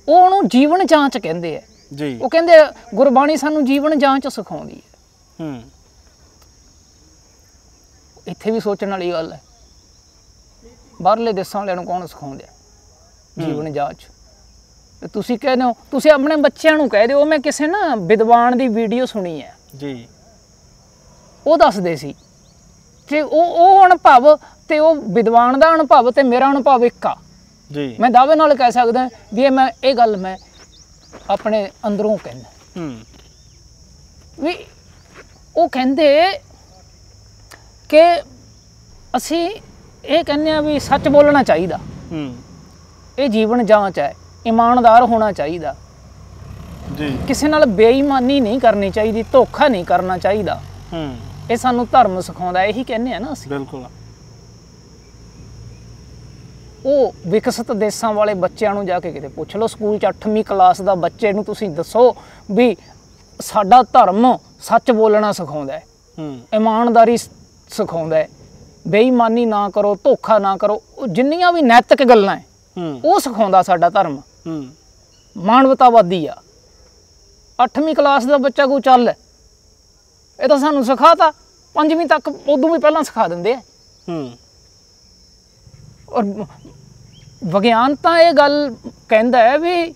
ਉਹਨੂੰ ਜੀਵਨ ਜਾਂਚ ਕਹਿੰਦੇ ਆ ਜੀ। ਉਹ ਕਹਿੰਦੇ ਗੁਰਬਾਣੀ ਸਾਨੂੰ ਜੀਵਨ ਜਾਂਚ ਸਿਖਾਉਂਦੀ ਹੈ। ਇੱਥੇ ਵੀ ਸੋਚਣ ਵਾਲੀ ਗੱਲ ਹੈ, ਬਾਹਰਲੇ ਦੇਸਾਂ ਵਾਲਿਆਂ ਨੂੰ ਕੌਣ ਸਿਖਾਉਂਦੇ ਆ ਜੀਵਨ ਜਾਂਚ? ਤੇ ਤੁਸੀਂ ਕਹਿੰਦੇ ਹੋ, ਤੁਸੀਂ ਆਪਣੇ ਬੱਚਿਆਂ ਨੂੰ ਕਹਿ ਦਿਓ। ਮੈਂ ਕਿਸੇ ਨਾ ਵਿਦਵਾਨ ਦੀ ਵੀਡੀਓ ਸੁਣੀ ਹੈ ਜੀ, ਉਹ ਦੱਸਦੇ ਸੀ ਤੇ ਉਹ ਅਨੁਭਵ ਤੇ ਉਹ ਵਿਦਵਾਨ ਦਾ ਅਨੁਭਵ ਤੇ ਮੇਰਾ ਅਨੁਭਵ ਇੱਕ ਆ ਜੀ। ਮੈਂ ਦਾਅਵੇ ਨਾਲ ਕਹਿ ਸਕਦਾ ਵੀ ਇਹ ਗੱਲ ਮੈਂ ਆਪਣੇ ਅੰਦਰੋਂ ਕਹਿੰਦਾ ਵੀ ਉਹ ਕਹਿੰਦੇ ਕਿ ਅਸੀਂ ਇਹ ਕਹਿੰਦੇ ਆ ਵੀ ਸੱਚ ਬੋਲਣਾ ਚਾਹੀਦਾ, ਇਹ ਜੀਵਨ ਜਾਂਚ ਹੈ, ਇਮਾਨਦਾਰ ਹੋਣਾ ਚਾਹੀਦਾ ਜੀ, ਕਿਸੇ ਨਾਲ ਬੇਈਮਾਨੀ ਨਹੀਂ ਕਰਨੀ ਚਾਹੀਦੀ, ਧੋਖਾ ਨਹੀਂ ਕਰਨਾ ਚਾਹੀਦਾ। ਇਹ ਸਾਨੂੰ ਧਰਮ ਸਿਖਾਉਂਦਾ, ਇਹੀ ਕਹਿੰਦੇ ਆ ਨਾ ਅਸੀਂ। ਬਿਲਕੁਲ। ਉਹ ਵਿਕਸਿਤ ਦੇਸ਼ਾਂ ਵਾਲੇ ਬੱਚਿਆਂ ਨੂੰ ਜਾ ਕੇ ਕਿਤੇ ਪੁੱਛ ਲਓ, ਸਕੂਲ 'ਚ 8ਵੀਂ ਕਲਾਸ ਦਾ ਬੱਚੇ ਨੂੰ ਤੁਸੀਂ ਦੱਸੋ ਵੀ ਸਾਡਾ ਧਰਮ ਸੱਚ ਬੋਲਣਾ ਸਿਖਾਉਂਦਾ ਹੈ, ਇਮਾਨਦਾਰੀ ਸਿਖਾਉਂਦਾ ਹੈ, ਬੇਈਮਾਨੀ ਨਾ ਕਰੋ, ਧੋਖਾ ਨਾ ਕਰੋ, ਜਿੰਨੀਆਂ ਵੀ ਨੈਤਿਕ ਗੱਲਾਂ ਹੈ ਉਹ ਸਿਖਾਉਂਦਾ ਸਾਡਾ ਧਰਮ। ਮਾਨਵਤਾਵਾਦੀ ਆ। 8ਵੀਂ ਕਲਾਸ ਦਾ ਬੱਚਾ ਕੋਈ ਚੱਲ ਇਹ ਤਾਂ ਸਾਨੂੰ ਸਿਖਾਤਾ, 5ਵੀਂ ਤੱਕ ਉਦੋਂ ਵੀ ਪਹਿਲਾਂ ਸਿਖਾ ਦਿੰਦੇ ਆ। ਔਰ ਵਿਗਿਆਨ ਤਾਂ ਇਹ ਗੱਲ ਕਹਿੰਦਾ ਹੈ ਵੀ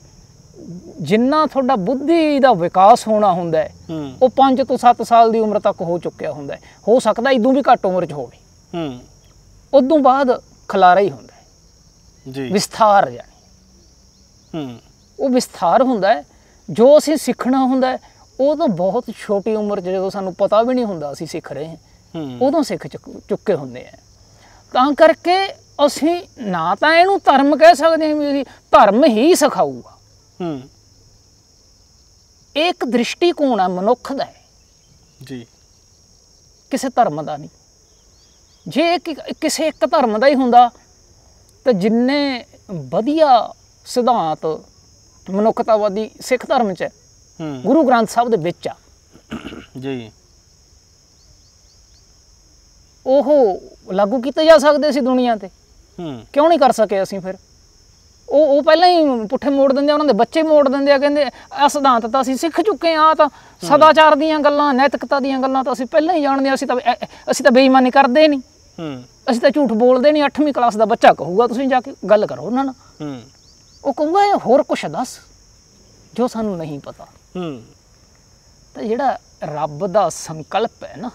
ਜਿੰਨਾ ਤੁਹਾਡਾ ਬੁੱਧੀ ਦਾ ਵਿਕਾਸ ਹੋਣਾ ਹੁੰਦਾ ਹੈ ਉਹ 5 ਤੋਂ 7 ਸਾਲ ਦੀ ਉਮਰ ਤੱਕ ਹੋ ਚੁੱਕਿਆ ਹੁੰਦਾ ਹੈ। ਹੋ ਸਕਦਾ ਇਦੋਂ ਵੀ ਘੱਟ ਉਮਰ 'ਚ ਹੋਵੇ। ਉਦੋਂ ਬਾਅਦ ਖਲਾਰਾ ਹੀ ਹੁੰਦਾ ਹੈ ਜੀ, ਵਿਸਥਾਰ ਜਾਣੀ ਉਹ ਵਿਸਥਾਰ ਹੁੰਦਾ ਹੈ। ਜੋ ਅਸੀਂ ਸਿੱਖਣਾ ਹੁੰਦਾ ਹੈ ਉਹ ਤਾਂ ਬਹੁਤ ਛੋਟੀ ਉਮਰ 'ਚ, ਜਦੋਂ ਸਾਨੂੰ ਪਤਾ ਵੀ ਨਹੀਂ ਹੁੰਦਾ ਅਸੀਂ ਸਿੱਖ ਰਹੇ ਹਾਂ, ਉਦੋਂ ਸਿੱਖ ਚੁੱਕੇ ਹੁੰਦੇ ਆ। ਤਾਂ ਕਰਕੇ ਅਸੀਂ ਨਾ ਤਾਂ ਇਹਨੂੰ ਧਰਮ ਕਹਿ ਸਕਦੇ ਹਾਂ ਵੀ ਧਰਮ ਹੀ ਸਿਖਾਊਗਾ। ਇਹ ਇੱਕ ਦ੍ਰਿਸ਼ਟੀਕੋਣ ਹੈ ਮਨੁੱਖ ਦਾ ਜੀ, ਕਿਸੇ ਧਰਮ ਦਾ ਨਹੀਂ। ਜੇ ਕਿਸੇ ਇੱਕ ਧਰਮ ਦਾ ਹੀ ਹੁੰਦਾ ਤਾਂ ਜਿੰਨੇ ਵਧੀਆ ਸਿਧਾਂਤ ਮਨੁੱਖਤਾਵਾਦੀ ਸਿੱਖ ਧਰਮ 'ਚ ਗੁਰੂ ਗ੍ਰੰਥ ਸਾਹਿਬ ਦੇ ਵਿੱਚ ਆ ਜੀ, ਉਹ ਲਾਗੂ ਕੀਤੇ ਜਾ ਸਕਦੇ ਸੀ ਦੁਨੀਆ ਤੇ। ਕਿਉਂ ਨਹੀਂ ਕਰ ਸਕੇ ਅਸੀਂ ਫਿਰ? ਉਹ ਪਹਿਲਾਂ ਹੀ ਪੁੱਠੇ ਮੋੜ ਦਿੰਦੇ ਆ, ਉਹਨਾਂ ਦੇ ਬੱਚੇ ਮੋੜ ਦਿੰਦੇ ਆ, ਕਹਿੰਦੇ ਆਹ ਸਿਧਾਂਤ ਤਾਂ ਅਸੀਂ ਸਿੱਖ ਚੁੱਕੇ ਹਾਂ, ਤਾਂ ਸਦਾਚਾਰ ਦੀਆਂ ਗੱਲਾਂ, ਨੈਤਿਕਤਾ ਦੀਆਂ ਗੱਲਾਂ ਤਾਂ ਅਸੀਂ ਪਹਿਲਾਂ ਹੀ ਜਾਣਦੇ ਹਾਂ, ਅਸੀਂ ਤਾਂ ਬੇਈਮਾਨੀ ਕਰਦੇ ਨਹੀਂ, ਅਸੀਂ ਤਾਂ ਝੂਠ ਬੋਲਦੇ ਨਹੀਂ। 8ਵੀਂ ਕਲਾਸ ਦਾ ਬੱਚਾ ਕਹੂਗਾ, ਤੁਸੀਂ ਜਾ ਕੇ ਗੱਲ ਕਰੋ ਉਹਨਾਂ ਨਾਲ, ਉਹ ਕਹੂਗਾ ਇਹ ਹੋਰ ਕੁਛ ਦੱਸ ਜੋ ਸਾਨੂੰ ਨਹੀਂ ਪਤਾ। ਤਾਂ ਜਿਹੜਾ ਰੱਬ ਦਾ ਸੰਕਲਪ ਹੈ ਨਾ,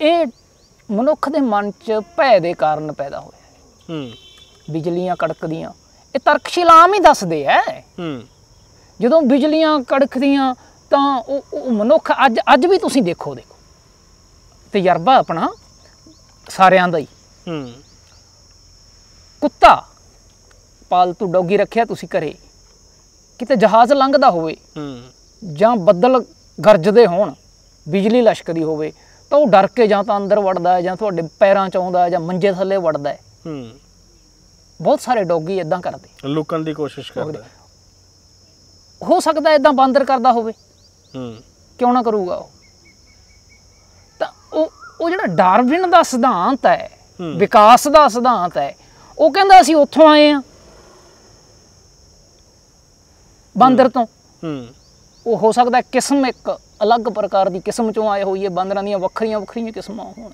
ਇਹ ਮਨੁੱਖ ਦੇ ਮਨ 'ਚ ਭੈ ਦੇ ਕਾਰਨ ਪੈਦਾ ਹੋਇਆ। ਬਿਜਲੀਆਂ ਕੜਕਦੀਆਂ, ਇਹ ਤਰਕਸ਼ੀਲ ਆਮ ਹੀ ਦੱਸਦੇ ਹੈ। ਜਦੋਂ ਬਿਜਲੀਆਂ ਕੜਕਦੀਆਂ ਤਾਂ ਉਹ ਮਨੁੱਖ ਅੱਜ ਵੀ ਤੁਸੀਂ ਦੇਖੋ ਤਜਰਬਾ ਆਪਣਾ ਸਾਰਿਆਂ ਦਾ ਹੀ। ਕੁੱਤਾ ਪਾਲਤੂ ਡੌਗੀ ਰੱਖਿਆ ਤੁਸੀਂ ਘਰੇ, ਕਿਤੇ ਜਹਾਜ਼ ਲੰਘਦਾ ਹੋਵੇ ਜਾਂ ਬੱਦਲ ਗਰਜਦੇ ਹੋਣ, ਬਿਜਲੀ ਲਸ਼ਕਦੀ ਹੋਵੇ, ਤਾਂ ਉਹ ਡਰ ਕੇ ਜਾਂ ਤਾਂ ਅੰਦਰ ਵੜਦਾ ਹੈ ਜਾਂ ਤੁਹਾਡੇ ਪੈਰਾਂ 'ਚ ਆਉਂਦਾ ਹੈ ਜਾਂ ਮੰਜੇ ਥੱਲੇ ਵੜਦਾ ਹੈ। ਬਹੁਤ ਸਾਰੇ ਡੌਗੀ ਇੱਦਾਂ ਕਰਦੇ, ਲੁਕਣ ਦੀ ਕੋਸ਼ਿਸ਼ ਕਰਦੇ। ਹੋ ਸਕਦਾ ਇੱਦਾਂ ਬਾਂਦਰ ਕਰਦਾ ਹੋਵੇ, ਕਿਉਂ ਨਾ ਕਰੂਗਾ ਉਹ? ਤਾਂ ਉਹ ਜਿਹੜਾ ਡਾਰਵਿਨ ਦਾ ਸਿਧਾਂਤ ਹੈ, ਵਿਕਾਸ ਦਾ ਸਿਧਾਂਤ ਹੈ, ਉਹ ਕਹਿੰਦਾ ਅਸੀਂ ਉੱਥੋਂ ਆਏ ਹਾਂ ਬਾਂਦਰ ਤੋਂ। ਉਹ ਹੋ ਸਕਦਾ ਕਿਸਮ ਇੱਕ ਅਲੱਗ ਪ੍ਰਕਾਰ ਦੀ ਕਿਸਮ 'ਚੋਂ ਆਏ ਹੋਈਏ, ਬਾਂਦਰਾਂ ਦੀਆਂ ਵੱਖਰੀਆਂ ਵੱਖਰੀਆਂ ਕਿਸਮਾਂ ਹੋਣ।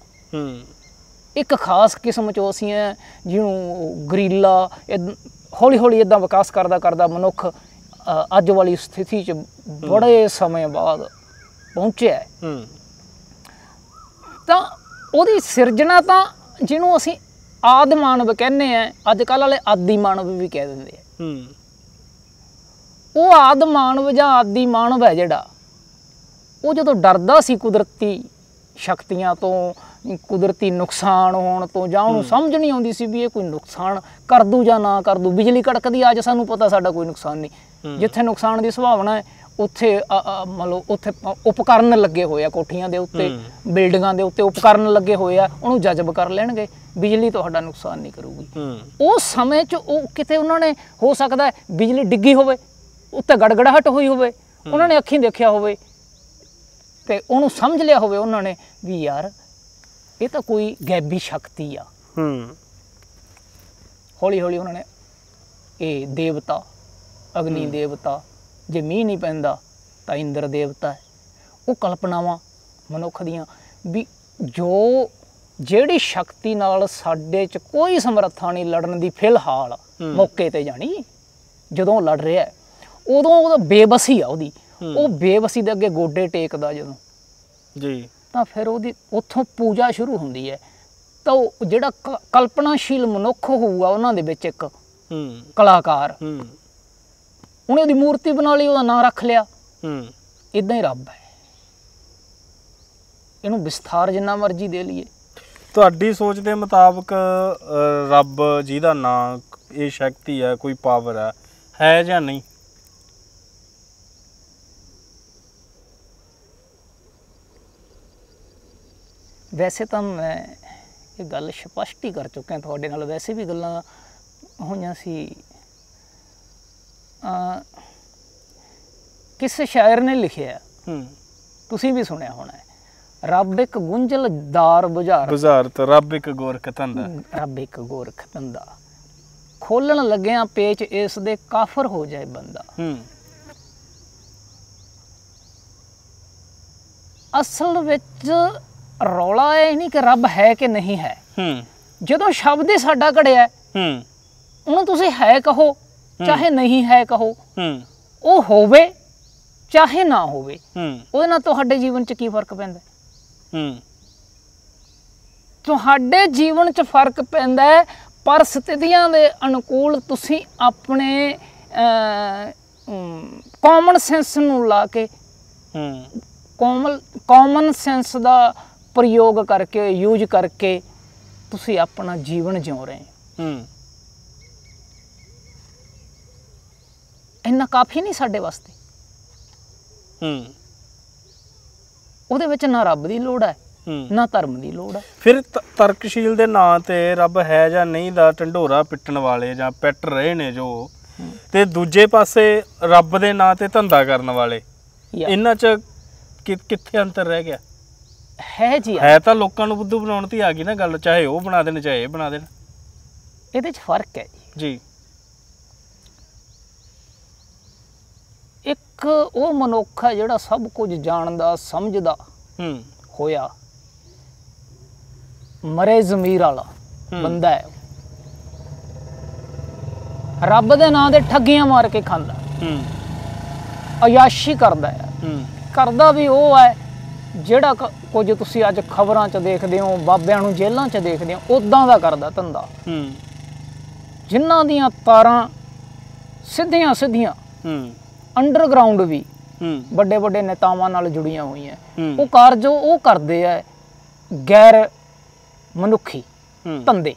ਇੱਕ ਖਾਸ ਕਿਸਮ 'ਚੋਂ ਅਸੀਂ ਹੈ ਜਿਹਨੂੰ ਗਰੀਲਾ, ਹੌਲੀ ਹੌਲੀ ਇੱਦਾਂ ਵਿਕਾਸ ਕਰਦਾ ਕਰਦਾ ਮਨੁੱਖ ਅੱਜ ਵਾਲੀ ਸਥਿਤੀ 'ਚ ਬੜੇ ਸਮੇਂ ਬਾਅਦ ਪਹੁੰਚਿਆ। ਤਾਂ ਉਹਦੀ ਸਿਰਜਣਾ ਤਾਂ ਜਿਹਨੂੰ ਅਸੀਂ ਆਦਿ ਮਾਨਵ ਕਹਿੰਦੇ ਆ, ਅੱਜ ਕੱਲ੍ਹ ਵਾਲੇ ਆਦਿ ਮਾਨਵ ਵੀ ਕਹਿ ਦਿੰਦੇ ਆ। ਉਹ ਆਦਿ ਮਾਨਵ ਜਾਂ ਆਦਿ ਮਾਨਵ ਹੈ ਜਿਹੜਾ, ਉਹ ਜਦੋਂ ਡਰਦਾ ਸੀ ਕੁਦਰਤੀ ਸ਼ਕਤੀਆਂ ਤੋਂ, ਕੁਦਰਤੀ ਨੁਕਸਾਨ ਹੋਣ ਤੋਂ, ਜਾਂ ਉਹਨੂੰ ਸਮਝ ਨਹੀਂ ਆਉਂਦੀ ਸੀ ਵੀ ਇਹ ਕੋਈ ਨੁਕਸਾਨ ਕਰ ਦੂ ਜਾਂ ਨਾ ਕਰ ਦੂ। ਬਿਜਲੀ ਕੜਕਦੀ, ਅੱਜ ਸਾਨੂੰ ਪਤਾ ਸਾਡਾ ਕੋਈ ਨੁਕਸਾਨ ਨਹੀਂ। ਜਿੱਥੇ ਨੁਕਸਾਨ ਦੀ ਸੰਭਾਵਨਾ ਹੈ ਉੱਥੇ ਮਤਲਬ ਉੱਥੇ ਉਪਕਰਨ ਲੱਗੇ ਹੋਏ ਆ, ਕੋਠੀਆਂ ਦੇ ਉੱਤੇ, ਬਿਲਡਿੰਗਾਂ ਦੇ ਉੱਤੇ ਉਪਕਰਨ ਲੱਗੇ ਹੋਏ ਆ, ਉਹਨੂੰ ਜਜ਼ਬ ਕਰ ਲੈਣਗੇ, ਬਿਜਲੀ ਤੁਹਾਡਾ ਨੁਕਸਾਨ ਨਹੀਂ ਕਰੂਗੀ। ਉਸ ਸਮੇਂ 'ਚ ਉਹ ਕਿਤੇ ਉਹਨਾਂ ਨੇ, ਹੋ ਸਕਦਾ ਬਿਜਲੀ ਡਿੱਗੀ ਹੋਵੇ, ਉੱਤੇ ਗੜਗੜਾਹਟ ਹੋਈ ਹੋਵੇ, ਉਹਨਾਂ ਨੇ ਅੱਖੀਂ ਦੇਖਿਆ ਹੋਵੇ ਤੇ ਉਹਨੂੰ ਸਮਝ ਲਿਆ ਹੋਵੇ ਉਹਨਾਂ ਨੇ ਵੀ ਯਾਰ ਇਹ ਤਾਂ ਕੋਈ ਗੈਬੀ ਸ਼ਕਤੀ ਆ। ਹੌਲੀ ਹੌਲੀ ਉਹਨਾਂ ਨੇ ਇਹ ਦੇਵਤਾ, ਅਗਨੀ ਦੇਵਤਾ, ਜੇ ਮੀਂਹ ਨਹੀਂ ਪੈਂਦਾ ਤਾਂ ਇੰਦਰ ਦੇਵਤਾ ਹੈ, ਉਹ ਕਲਪਨਾਵਾਂ ਮਨੁੱਖ ਦੀਆਂ ਵੀ ਜਿਹੜੀ ਸ਼ਕਤੀ ਨਾਲ ਸਾਡੇ 'ਚ ਕੋਈ ਸਮਰੱਥਾ ਨਹੀਂ ਲੜਨ ਦੀ, ਫਿਲਹਾਲ ਮੌਕੇ 'ਤੇ ਜਾਣੀ ਜਦੋਂ ਲੜ ਰਿਹਾ ਉਦੋਂ ਉਹਦਾ ਬੇਬਸੀ ਆ, ਉਹਦੀ ਉਹ ਬੇਬਸੀ ਦੇ ਅੱਗੇ ਗੋਡੇ ਟੇਕਦਾ ਜਦੋਂ ਜੀ, ਤਾਂ ਫਿਰ ਉਹਦੀ ਉੱਥੋਂ ਪੂਜਾ ਸ਼ੁਰੂ ਹੁੰਦੀ ਹੈ। ਤਾਂ ਉਹ ਜਿਹੜਾ ਕਲਪਨਾਸ਼ੀਲ ਮਨੁੱਖ ਹੋਊਗਾ ਉਹਨਾਂ ਦੇ ਵਿੱਚ ਇੱਕ ਕਲਾਕਾਰ, ਉਹਨੇ ਉਹਦੀ ਮੂਰਤੀ ਬਣਾ ਲਈ, ਉਹਦਾ ਨਾਂ ਰੱਖ ਲਿਆ। ਇੱਦਾਂ ਹੀ ਰੱਬ ਹੈ, ਇਹਨੂੰ ਵਿਸਥਾਰ ਜਿੰਨਾ ਮਰਜ਼ੀ ਦੇ ਲਈਏ। ਤੁਹਾਡੀ ਸੋਚ ਦੇ ਮੁਤਾਬਕ ਰੱਬ ਜਿਹਦਾ ਨਾਂ, ਇਹ ਸ਼ਕਤੀ ਹੈ, ਕੋਈ ਪਾਵਰ ਹੈ ਜਾਂ ਨਹੀਂ? ਵੈਸੇ ਤਾਂ ਮੈਂ ਇਹ ਗੱਲ ਸਪਸ਼ਟ ਹੀ ਕਰ ਚੁੱਕਿਆ ਤੁਹਾਡੇ ਨਾਲ, ਵੈਸੇ ਵੀ ਗੱਲਾਂ ਹੋਈਆਂ ਸੀ। ਕਿਸੇ ਸ਼ਾਇਰ ਨੇ ਲਿਖਿਆ, ਤੁਸੀਂ ਵੀ ਸੁਣਿਆ ਹੋਣਾ, ਰੱਬ ਇੱਕ ਗੁੰਝਲਦਾਰ ਬੁਝਾਰਤ, ਰੱਬ ਇੱਕ ਗੋਰਖ ਧੰਦਾ, ਰੱਬ ਇੱਕ ਗੋਰਖ ਧੰਦਾ, ਖੋਲਣ ਲੱਗਿਆਂ ਪੇਚ ਇਸ ਦੇ ਕਾਫਰ ਹੋ ਜਾਏ ਬੰਦਾ। ਅਸਲ ਵਿੱਚ ਰੌਲਾ ਇਹ ਨਹੀਂ ਕਿ ਰੱਬ ਹੈ ਕਿ ਨਹੀਂ ਹੈ। ਜਦੋਂ ਸ਼ਬਦ ਹੀ ਸਾਡਾ ਘੜਿਆ, ਉਹਨੂੰ ਤੁਸੀਂ ਹੈ ਕਹੋ ਚਾਹੇ ਨਹੀਂ ਹੈ ਕਹੋ, ਉਹ ਹੋਵੇ ਚਾਹੇ ਨਾ ਹੋਵੇ, ਉਹਦੇ ਨਾਲ ਤੁਹਾਡੇ ਜੀਵਨ 'ਚ ਕੀ ਫਰਕ ਪੈਂਦਾ? ਤੁਹਾਡੇ ਜੀਵਨ 'ਚ ਫਰਕ ਪੈਂਦਾ ਹੈ ਪਰਿਸਥਿਤੀਆਂ ਦੇ ਅਨੁਕੂਲ ਤੁਸੀਂ ਆਪਣੇ ਕਾਮਨ ਸੈਂਸ ਨੂੰ ਲਾ ਕੇ, ਕਾਮਨ ਸੈਂਸ ਦਾ ਪ੍ਰਯੋਗ ਕਰਕੇ, ਯੂਜ ਕਰਕੇ ਤੁਸੀਂ ਆਪਣਾ ਜੀਵਨ ਜਿਉ ਰਹੇ। ਇੰਨਾ ਕਾਫੀ ਨਹੀਂ ਸਾਡੇ ਵਾਸਤੇ। ਉਹਦੇ ਵਿੱਚ ਨਾ ਰੱਬ ਦੀ ਲੋੜ ਹੈ, ਨਾ ਧਰਮ ਦੀ ਲੋੜ ਹੈ। ਫਿਰ ਤਰਕਸ਼ੀਲ ਦੇ ਨਾਂ ਤੇ ਰੱਬ ਹੈ ਜਾਂ ਨਹੀਂ ਦਾ ਢੰਡੋਰਾ ਪਿੱਟਣ ਵਾਲੇ ਜਾਂ ਪਿੱਟ ਰਹੇ ਨੇ ਜੋ, ਤੇ ਦੂਜੇ ਪਾਸੇ ਰੱਬ ਦੇ ਨਾਂ ਤੇ ਧੰਦਾ ਕਰਨ ਵਾਲੇ, ਇਹਨਾਂ 'ਚ ਕਿੱਥੇ ਅੰਤਰ ਰਹਿ ਗਿਆ? ਹੈ ਜੀ, ਹੈ ਤਾਂ ਲੋਕਾਂ ਨੂੰ ਬੁੱਧੂ ਬਣਾਉਣ ਤੇ ਆ ਗਈ ਨਾ ਗੱਲ, ਚਾਹੇ ਉਹ ਬਣਾ ਦੇਣ ਚਾਹੇ ਇਹ ਬਣਾ ਦੇਣ। ਇਹਦੇ 'ਚ ਫਰਕ ਹੈ ਜੀ। ਇੱਕ ਉਹ ਮਨੁੱਖ ਹੈ ਜਿਹੜਾ ਸਭ ਕੁਝ ਜਾਣਦਾ ਸਮਝਦਾ ਹੋਇਆ, ਮਰੇ ਜ਼ਮੀਰ ਵਾਲਾ ਬੰਦਾ ਹੈ। ਰੱਬ ਦੇ ਨਾਂ ਦੇ ਠੱਗੀਆਂ ਮਾਰ ਕੇ ਖਾਂਦਾ, ਅਯਾਸ਼ੀ ਕਰਦਾ ਹੈ। ਕਰਦਾ ਵੀ ਉਹ ਹੈ ਜਿਹੜਾ ਕੁਝ ਤੁਸੀਂ ਅੱਜ ਖਬਰਾਂ 'ਚ ਦੇਖਦੇ ਹੋ, ਬਾਬਿਆਂ ਨੂੰ ਜੇਲ੍ਹਾਂ 'ਚ ਦੇਖਦੇ ਹੋ, ਉੱਦਾਂ ਦਾ ਕਰਦਾ ਧੰਦਾ। ਜਿਨ੍ਹਾਂ ਦੀਆਂ ਤਾਰਾਂ ਸਿੱਧੀਆਂ ਸਿੱਧੀਆਂ ਅੰਡਰਗਰਾਊਂਡ ਵੀ ਵੱਡੇ ਵੱਡੇ ਨੇਤਾਵਾਂ ਨਾਲ ਜੁੜੀਆਂ ਹੋਈਆਂ, ਉਹ ਕਾਰਜ ਉਹ ਕਰਦੇ ਆ ਗੈਰ ਮਨੁੱਖੀ ਧੰਦੇ,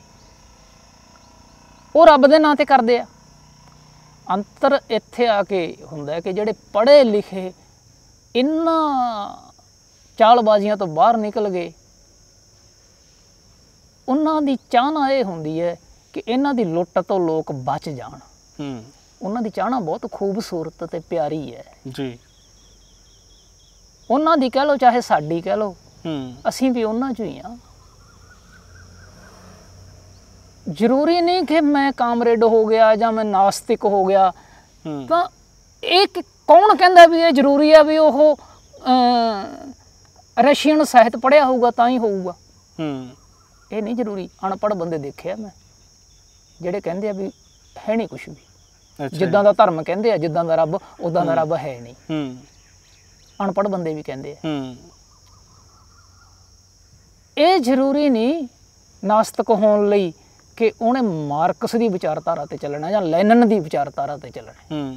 ਉਹ ਰੱਬ ਦੇ ਨਾਂ ਤੇ ਕਰਦੇ ਆ। ਅੰਤਰ ਇੱਥੇ ਆ ਕੇ ਹੁੰਦਾ ਕਿ ਜਿਹੜੇ ਪੜ੍ਹੇ ਲਿਖੇ ਇਹਨਾਂ ਚਾਲਬਾਜ਼ੀਆਂ ਤੋਂ ਬਾਹਰ ਨਿਕਲ ਗਏ, ਉਹਨਾਂ ਦੀ ਚਾਹਨਾ ਇਹ ਹੁੰਦੀ ਹੈ ਕਿ ਇਹਨਾਂ ਦੀ ਲੁੱਟ ਤੋਂ ਲੋਕ ਬਚ ਜਾਣ। ਉਹਨਾਂ ਦੀ ਚਾਹਨਾ ਬਹੁਤ ਖੂਬਸੂਰਤ ਤੇ ਪਿਆਰੀ ਹੈ ਜੀ। ਉਹਨਾਂ ਦੀ ਕਹਿ ਲਓ ਚਾਹੇ ਸਾਡੀ ਕਹਿ ਲਓ, ਅਸੀਂ ਵੀ ਉਹਨਾਂ 'ਚ ਹੀ ਹਾਂ। ਜ਼ਰੂਰੀ ਨਹੀਂ ਕਿ ਮੈਂ ਕਾਮਰੇਡ ਹੋ ਗਿਆ ਜਾਂ ਮੈਂ ਨਾਸਤਿਕ ਹੋ ਗਿਆ। ਤਾਂ ਇਹ ਕੌਣ ਕਹਿੰਦਾ ਵੀ ਇਹ ਜ਼ਰੂਰੀ ਹੈ ਵੀ ਉਹ ਰਸ਼ੀਅਨ ਸਾਹਿਤ ਪੜ੍ਹਿਆ ਹੋਊਗਾ ਤਾਂ ਹੀ ਹੋਊਗਾ? ਇਹ ਨਹੀਂ ਜ਼ਰੂਰੀ। ਅਨਪੜ੍ਹ ਬੰਦੇ ਦੇਖੇ ਆ ਮੈਂ, ਜਿਹੜੇ ਕਹਿੰਦੇ ਆ ਵੀ ਹੈ ਨਹੀਂ ਕੁਛ ਵੀ, ਜਿੱਦਾਂ ਦਾ ਧਰਮ ਕਹਿੰਦੇ ਆ, ਜਿੱਦਾਂ ਦਾ ਰੱਬ ਉੱਦਾਂ ਦਾ ਰੱਬ ਹੈ ਨਹੀਂ। ਅਨਪੜ੍ਹ ਬੰਦੇ ਵੀ ਕਹਿੰਦੇ ਆ। ਇਹ ਜ਼ਰੂਰੀ ਨਹੀਂ ਨਾਸਤਕ ਹੋਣ ਲਈ ਕਿ ਉਹਨੇ ਮਾਰਕਸ ਦੀ ਵਿਚਾਰਧਾਰਾ ਤੇ ਚੱਲਣਾ ਜਾਂ ਲੈਨਨ ਦੀ ਵਿਚਾਰਧਾਰਾ ਤੇ ਚੱਲਣਾ।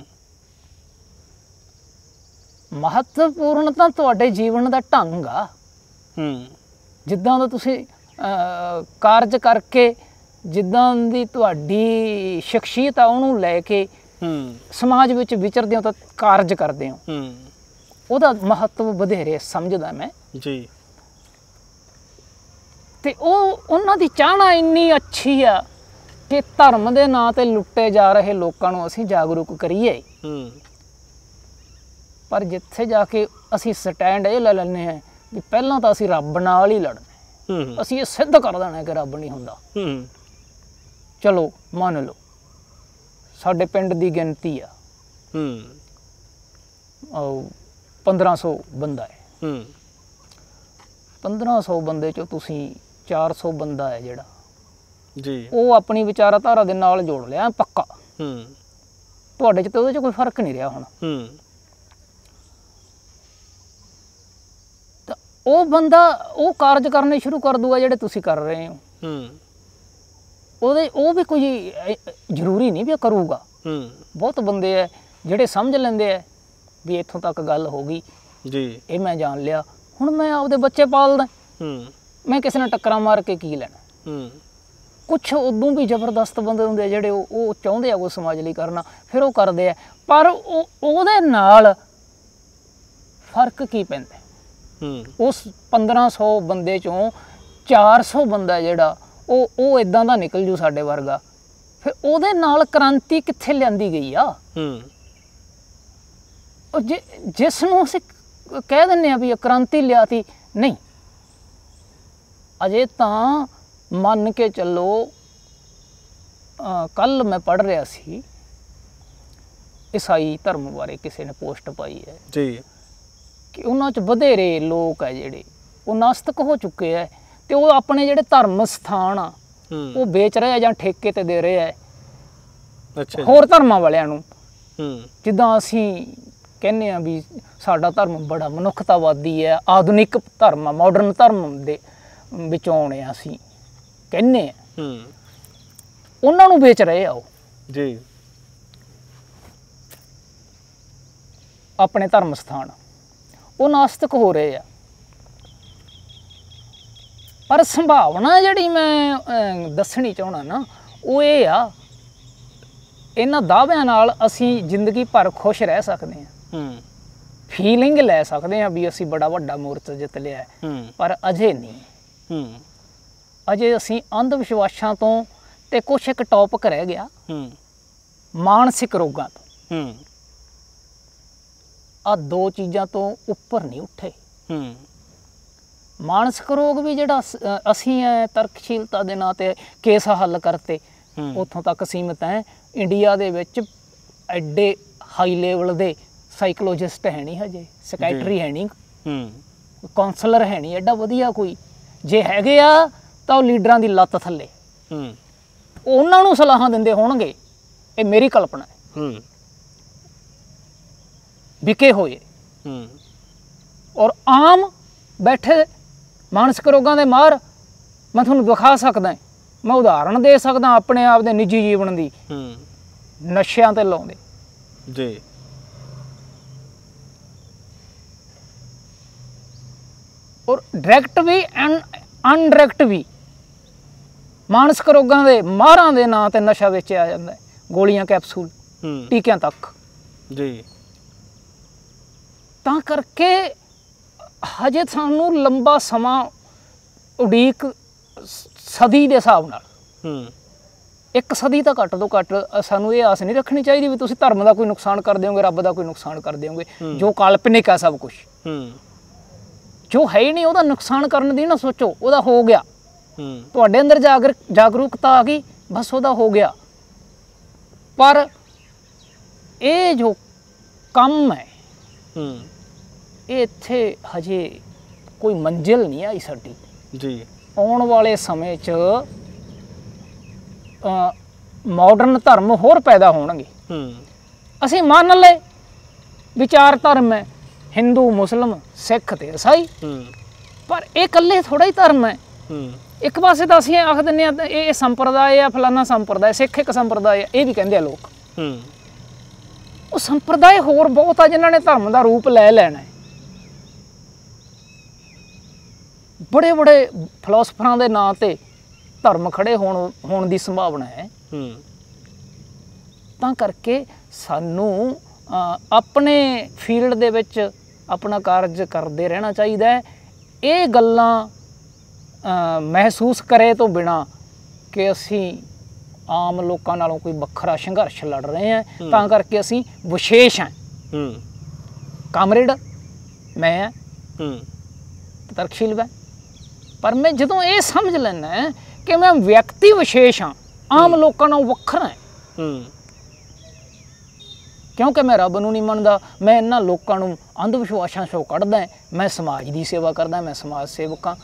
ਮਹੱਤਵਪੂਰਨ ਤਾਂ ਤੁਹਾਡੇ ਜੀਵਨ ਦਾ ਢੰਗ ਆ, ਜਿੱਦਾਂ ਦਾ ਤੁਸੀਂ ਕਾਰਜ ਕਰਕੇ, ਜਿੱਦਾਂ ਦੀ ਤੁਹਾਡੀ ਸ਼ਖਸੀਅਤ ਆ, ਉਹਨੂੰ ਲੈ ਕੇ ਸਮਾਜ ਵਿੱਚ ਵਿਚਰਦੇ ਹੋ ਤਾਂ ਕਾਰਜ ਕਰਦੇ ਹੋ, ਉਹਦਾ ਮਹੱਤਵ ਵਧੇਰੇ ਸਮਝਦਾ ਮੈਂ ਜੀ। ਤੇ ਉਹਨਾਂ ਦੀ ਚਾਹਨਾ ਇੰਨੀ ਅੱਛੀ ਆ ਕਿ ਧਰਮ ਦੇ ਨਾਂ ਤੇ ਲੁੱਟੇ ਜਾ ਰਹੇ ਲੋਕਾਂ ਨੂੰ ਅਸੀਂ ਜਾਗਰੂਕ ਕਰੀਏ। ਪਰ ਜਿੱਥੇ ਜਾ ਕੇ ਅਸੀਂ ਸਟੈਂਡ ਇਹ ਲੈ ਲੈਂਦੇ ਹਾਂ ਵੀ ਪਹਿਲਾਂ ਤਾਂ ਅਸੀਂ ਰੱਬ ਨਾਲ ਹੀ ਲੜਨਾ, ਅਸੀਂ ਇਹ ਸਿੱਧ ਕਰ ਦੇਣਾ ਕਿ ਰੱਬ ਨਹੀਂ ਹੁੰਦਾ। ਚਲੋ ਮੰਨ ਲਓ ਸਾਡੇ ਪਿੰਡ ਦੀ ਗਿਣਤੀ ਆ 1500 ਬੰਦਾ ਹੈ। 1500 ਬੰਦੇ 'ਚੋਂ ਤੁਸੀਂ 400 ਬੰਦਾ ਹੈ ਜਿਹੜਾ ਜੀ, ਉਹ ਆਪਣੀ ਵਿਚਾਰਧਾਰਾ ਦੇ ਨਾਲ ਜੋੜ ਲਿਆ ਪੱਕਾ। ਤੁਹਾਡੇ 'ਚ ਤਾਂ ਉਹਦੇ 'ਚ ਕੋਈ ਫਰਕ ਨਹੀਂ ਰਿਹਾ ਹੁਣ। ਤਾਂ ਉਹ ਬੰਦਾ ਉਹ ਕਾਰਜ ਕਰਨੇ ਸ਼ੁਰੂ ਕਰ ਦੂਗਾ ਜਿਹੜੇ ਤੁਸੀਂ ਕਰ ਰਹੇ ਹੋ। ਉਹ ਵੀ ਕੋਈ ਜ਼ਰੂਰੀ ਨਹੀਂ ਵੀ ਉਹ ਕਰੂਗਾ। ਬਹੁਤ ਬੰਦੇ ਹੈ ਜਿਹੜੇ ਸਮਝ ਲੈਂਦੇ ਹੈ ਵੀ ਇੱਥੋਂ ਤੱਕ ਗੱਲ ਹੋ ਗਈ ਜੀ, ਇਹ ਮੈਂ ਜਾਣ ਲਿਆ, ਹੁਣ ਮੈਂ ਆਪਦੇ ਬੱਚੇ ਪਾਲਦਾ, ਮੈਂ ਕਿਸੇ ਨਾਲ ਟੱਕਰਾਂ ਮਾਰ ਕੇ ਕੀ ਲੈਣਾ। ਕੁਛ ਉਦੋਂ ਵੀ ਜ਼ਬਰਦਸਤ ਬੰਦੇ ਹੁੰਦੇ ਆ ਜਿਹੜੇ ਉਹ ਚਾਹੁੰਦੇ ਆ ਕੋਈ ਸਮਾਜ ਲਈ ਕਰਨਾ, ਫਿਰ ਉਹ ਕਰਦੇ ਆ, ਪਰ ਉਹਦੇ ਨਾਲ ਫਰਕ ਕੀ ਪੈਂਦਾ। ਉਸ 1500 ਬੰਦੇ ਚੋਂ 400 ਬੰਦਾ ਜਿਹੜਾ ਉਹ ਇਦਾਂ ਦਾ ਨਿਕਲ ਜੂ ਸਾਡੇ ਵਰਗਾ, ਫਿਰ ਉਹਦੇ ਨਾਲ ਕ੍ਰਾਂਤੀ ਕਿੱਥੇ ਲਿਆਂਦੀ ਗਈ ਆ। ਉਹ ਜਿਸ ਨੂੰ ਅਸੀਂ ਕਹਿ ਦਿੰਦੇ ਆ ਵੀ ਕ੍ਰਾਂਤੀ ਲਿਆਤੀ, ਨਹੀਂ, ਅਜੇ ਤਾਂ ਮੰਨ ਕੇ ਚੱਲੋ। ਕੱਲ ਮੈਂ ਪੜ੍ਹ ਰਿਹਾ ਸੀ ਈਸਾਈ ਧਰਮ ਬਾਰੇ, ਕਿਸੇ ਨੇ ਪੋਸਟ ਪਾਈ ਹੈ ਜੀ ਕਿ ਉਹਨਾਂ 'ਚ ਵਧੇਰੇ ਲੋਕ ਹੈ ਜਿਹੜੇ ਉਹ ਨਾਸਤਕ ਹੋ ਚੁੱਕੇ ਹੈ, ਤੇ ਉਹ ਆਪਣੇ ਜਿਹੜੇ ਧਰਮ ਸਥਾਨ ਆ ਉਹ ਵੇਚ ਰਹੇ ਆ ਜਾਂ ਠੇਕੇ ਤੇ ਦੇ ਰਹੇ ਆ ਹੋਰ ਧਰਮਾਂ ਵਾਲਿਆਂ ਨੂੰ। ਜਿੱਦਾਂ ਅਸੀਂ ਕਹਿੰਦੇ ਆ ਵੀ ਸਾਡਾ ਧਰਮ ਬੜਾ ਮਨੁੱਖਤਾਵਾਦੀ ਹੈ, ਆਧੁਨਿਕ ਧਰਮ ਆ, ਮਾਡਰਨ ਧਰਮ ਦੇ ਵਿੱਚੋਂ ਆਉਣੇ ਆ, ਅਸੀਂ ਕਹਿੰਦੇ ਆ, ਉਹਨਾਂ ਨੂੰ ਵੇਚ ਰਹੇ ਆ ਉਹ ਜੀ ਆਪਣੇ ਧਰਮ ਸਥਾਨ, ਉਹ ਨਾਸਤਕ ਹੋ ਰਹੇ ਆ। ਪਰ ਸੰਭਾਵਨਾ ਜਿਹੜੀ ਮੈਂ ਦੱਸਣੀ ਚਾਹੁੰਦਾ ਨਾ ਉਹ ਇਹ ਆ, ਇਹਨਾਂ ਦਾਅਵਿਆਂ ਨਾਲ ਅਸੀਂ ਜ਼ਿੰਦਗੀ ਭਰ ਖੁਸ਼ ਰਹਿ ਸਕਦੇ ਹਾਂ, ਫੀਲਿੰਗ ਲੈ ਸਕਦੇ ਹਾਂ ਵੀ ਅਸੀਂ ਬੜਾ ਵੱਡਾ ਮੋਰਚਾ ਜਿੱਤ ਲਿਆ, ਪਰ ਅਜੇ ਨਹੀਂ। ਅਜੇ ਅਸੀਂ ਅੰਧ ਵਿਸ਼ਵਾਸਾਂ ਤੋਂ ਤੇ ਕੁਛ ਇੱਕ ਟੌਪਿਕ ਰਹਿ ਗਿਆ ਮਾਨਸਿਕ ਰੋਗਾਂ ਤੋਂ, ਆ ਦੋ ਚੀਜ਼ਾਂ ਤੋਂ ਉੱਪਰ ਨਹੀਂ ਉੱਠੇ। ਮਾਨਸਿਕ ਰੋਗ ਵੀ ਜਿਹੜਾ ਅਸੀਂ ਤਰਕਸ਼ੀਲਤਾ ਦੇ ਨਾਂ ਤੇ ਕੇਸ ਹੱਲ ਕਰਤੇ ਉੱਥੋਂ ਤੱਕ ਸੀਮਿਤ ਹੈ। ਇੰਡੀਆ ਦੇ ਵਿੱਚ ਐਡੇ ਹਾਈ ਲੈਵਲ ਦੇ ਸਾਈਕੋਲੋਜਿਸਟ ਹੈ ਨਹੀਂ, ਹਜੇ ਸਕਾਈਟਰੀ ਹੈ ਨਹੀਂ, ਕਾਉਂਸਲਰ ਹੈ ਨਹੀਂ ਐਡਾ ਵਧੀਆ ਕੋਈ, ਜੇ ਹੈਗੇ ਆ ਤਾਂ ਉਹ ਲੀਡਰਾਂ ਦੀ ਲੱਤ ਥੱਲੇ ਉਹਨਾਂ ਨੂੰ ਸਲਾਹਾਂ ਦਿੰਦੇ ਹੋਣਗੇ, ਇਹ ਮੇਰੀ ਕਲਪਨਾ ਹੈ, ਵਿਕੇ ਹੋਏ ਔਰ ਆਮ ਬੈਠੇ ਮਾਨਸਿਕ ਰੋਗਾਂ ਦੇ ਮਾਹਰ। ਮੈਂ ਤੁਹਾਨੂੰ ਦਿਖਾ ਸਕਦਾ, ਮੈਂ ਉਦਾਹਰਣ ਦੇ ਸਕਦਾ ਆਪਣੇ ਆਪ ਦੇ ਨਿੱਜੀ ਜੀਵਨ ਦੀ, ਨਸ਼ਿਆਂ ਤੇ ਲਾਉਂਦੇ ਜੀ, ਔਰ ਡਾਇਰੈਕਟ ਵੀ ਐਂਡ ਅਨਡਾਇਰੈਕਟ ਵੀ ਮਾਨਸਿਕ ਰੋਗਾਂ ਦੇ ਮਾਹਰਾਂ ਦੇ ਨਾਂ ਤੇ ਨਸ਼ਾ ਵੇਚਿਆ ਜਾਂਦਾ, ਗੋਲੀਆਂ, ਕੈਪਸੂਲ, ਟੀਕਿਆਂ ਤੱਕ ਜੀ। ਤਾਂ ਕਰਕੇ ਹਜੇ ਸਾਨੂੰ ਲੰਬਾ ਸਮਾਂ ਉਡੀਕ, ਸਦੀ ਦੇ ਹਿਸਾਬ ਨਾਲ 1 ਸਦੀ ਤਾਂ ਘੱਟ ਤੋਂ ਘੱਟ ਸਾਨੂੰ ਇਹ ਆਸ ਨਹੀਂ ਰੱਖਣੀ ਚਾਹੀਦੀ ਵੀ ਤੁਸੀਂ ਧਰਮ ਦਾ ਕੋਈ ਨੁਕਸਾਨ ਕਰ ਦਿਓਗੇ, ਰੱਬ ਦਾ ਕੋਈ ਨੁਕਸਾਨ ਕਰ ਦਿਓਗੇ। ਜੋ ਕਾਲਪਨਿਕ ਆ ਸਭ ਕੁਛ, ਜੋ ਹੈ ਹੀ ਨਹੀਂ ਉਹਦਾ ਨੁਕਸਾਨ ਕਰਨ ਦੀ ਨਾ ਸੋਚੋ, ਉਹਦਾ ਹੋ ਗਿਆ, ਤੁਹਾਡੇ ਅੰਦਰ ਜਾਗਰੂਕਤਾ ਆ ਗਈ, ਬਸ ਉਹਦਾ ਹੋ ਗਿਆ। ਪਰ ਇਹ ਜੋ ਕੰਮ ਹੈ ਇਹ ਇੱਥੇ ਹਜੇ ਕੋਈ ਮੰਜ਼ਿਲ ਨਹੀਂ ਆਈ ਸਾਡੀ ਜੀ। ਆਉਣ ਵਾਲੇ ਸਮੇਂ 'ਚ ਮਾਡਰਨ ਧਰਮ ਹੋਰ ਪੈਦਾ ਹੋਣਗੇ। ਅਸੀਂ ਮੰਨ ਲਏ ਵਿਚਾਰ ਧਰਮ ਹੈ, ਹਿੰਦੂ, ਮੁਸਲਿਮ, ਸਿੱਖ ਤੇ ਈਸਾਈ, ਪਰ ਇਹ ਇਕੱਲੇ ਥੋੜਾ ਹੀ ਧਰਮ ਹੈ। ਇੱਕ ਪਾਸੇ ਤਾਂ ਅਸੀਂ ਆਖ ਦਿੰਦੇ ਹਾਂ ਇਹ ਸੰਪਰਦਾਇ ਆ, ਫਲਾਨਾ ਸੰਪਰਦਾਇ, ਸਿੱਖ ਇੱਕ ਸੰਪਰਦਾਇ ਆ, ਇਹ ਵੀ ਕਹਿੰਦੇ ਆ ਲੋਕ। ਉਹ ਸੰਪਰਦਾਇ ਹੋਰ ਬਹੁਤ ਆ ਜਿਨ੍ਹਾਂ ਨੇ ਧਰਮ ਦਾ ਰੂਪ ਲੈ ਲੈਣਾ ਹੈ। ਬੜੇ ਬੜੇ ਫਿਲਾਸਫਰਾਂ ਦੇ ਨਾਂ ਤੇ ਧਰਮ ਖੜੇ ਹੋਣ ਦੀ ਸੰਭਾਵਨਾ ਹੈ। ਤਾਂ ਕਰਕੇ ਸਾਨੂੰ ਆਪਣੇ ਫੀਲਡ ਦੇ ਵਿੱਚ ਆਪਣਾ ਕਾਰਜ ਕਰਦੇ ਰਹਿਣਾ ਚਾਹੀਦਾ ਹੈ। ਇਹ ਗੱਲਾਂ ਮਹਿਸੂਸ ਕਰੇ ਤੋਂ ਬਿਨਾਂ ਕਿ ਅਸੀਂ ਆਮ ਲੋਕਾਂ ਨਾਲੋਂ ਕੋਈ ਵੱਖਰਾ ਸੰਘਰਸ਼ ਲੜ ਰਹੇ ਹਾਂ, ਤਾਂ ਕਰਕੇ ਅਸੀਂ ਵਿਸ਼ੇਸ਼ ਹਾਂ। ਕਾਮਰੇਡ ਮੈਂ ਹਾਂ, ਤਰਕਸ਼ੀਲ ਹੈ, ਪਰ ਮੈਂ ਜਦੋਂ ਇਹ ਸਮਝ ਲੈਣਾ ਕਿ ਮੈਂ ਵਿਅਕਤੀ ਵਿਸ਼ੇਸ਼ ਹਾਂ, ਆਮ ਲੋਕਾਂ ਨਾਲੋਂ ਵੱਖਰਾ ਹੈ, ਕਿਉਂਕਿ ਮੈਂ ਰੱਬ ਨੂੰ ਨਹੀਂ ਮੰਨਦਾ, ਮੈਂ ਇਹਨਾਂ ਲੋਕਾਂ ਨੂੰ ਅੰਧ ਵਿਸ਼ਵਾਸਾਂ 'ਚੋਂ ਕੱਢਦਾ, ਮੈਂ ਸਮਾਜ ਦੀ ਸੇਵਾ ਕਰਦਾ, ਮੈਂ ਸਮਾਜ ਸੇਵਕ ਹਾਂ।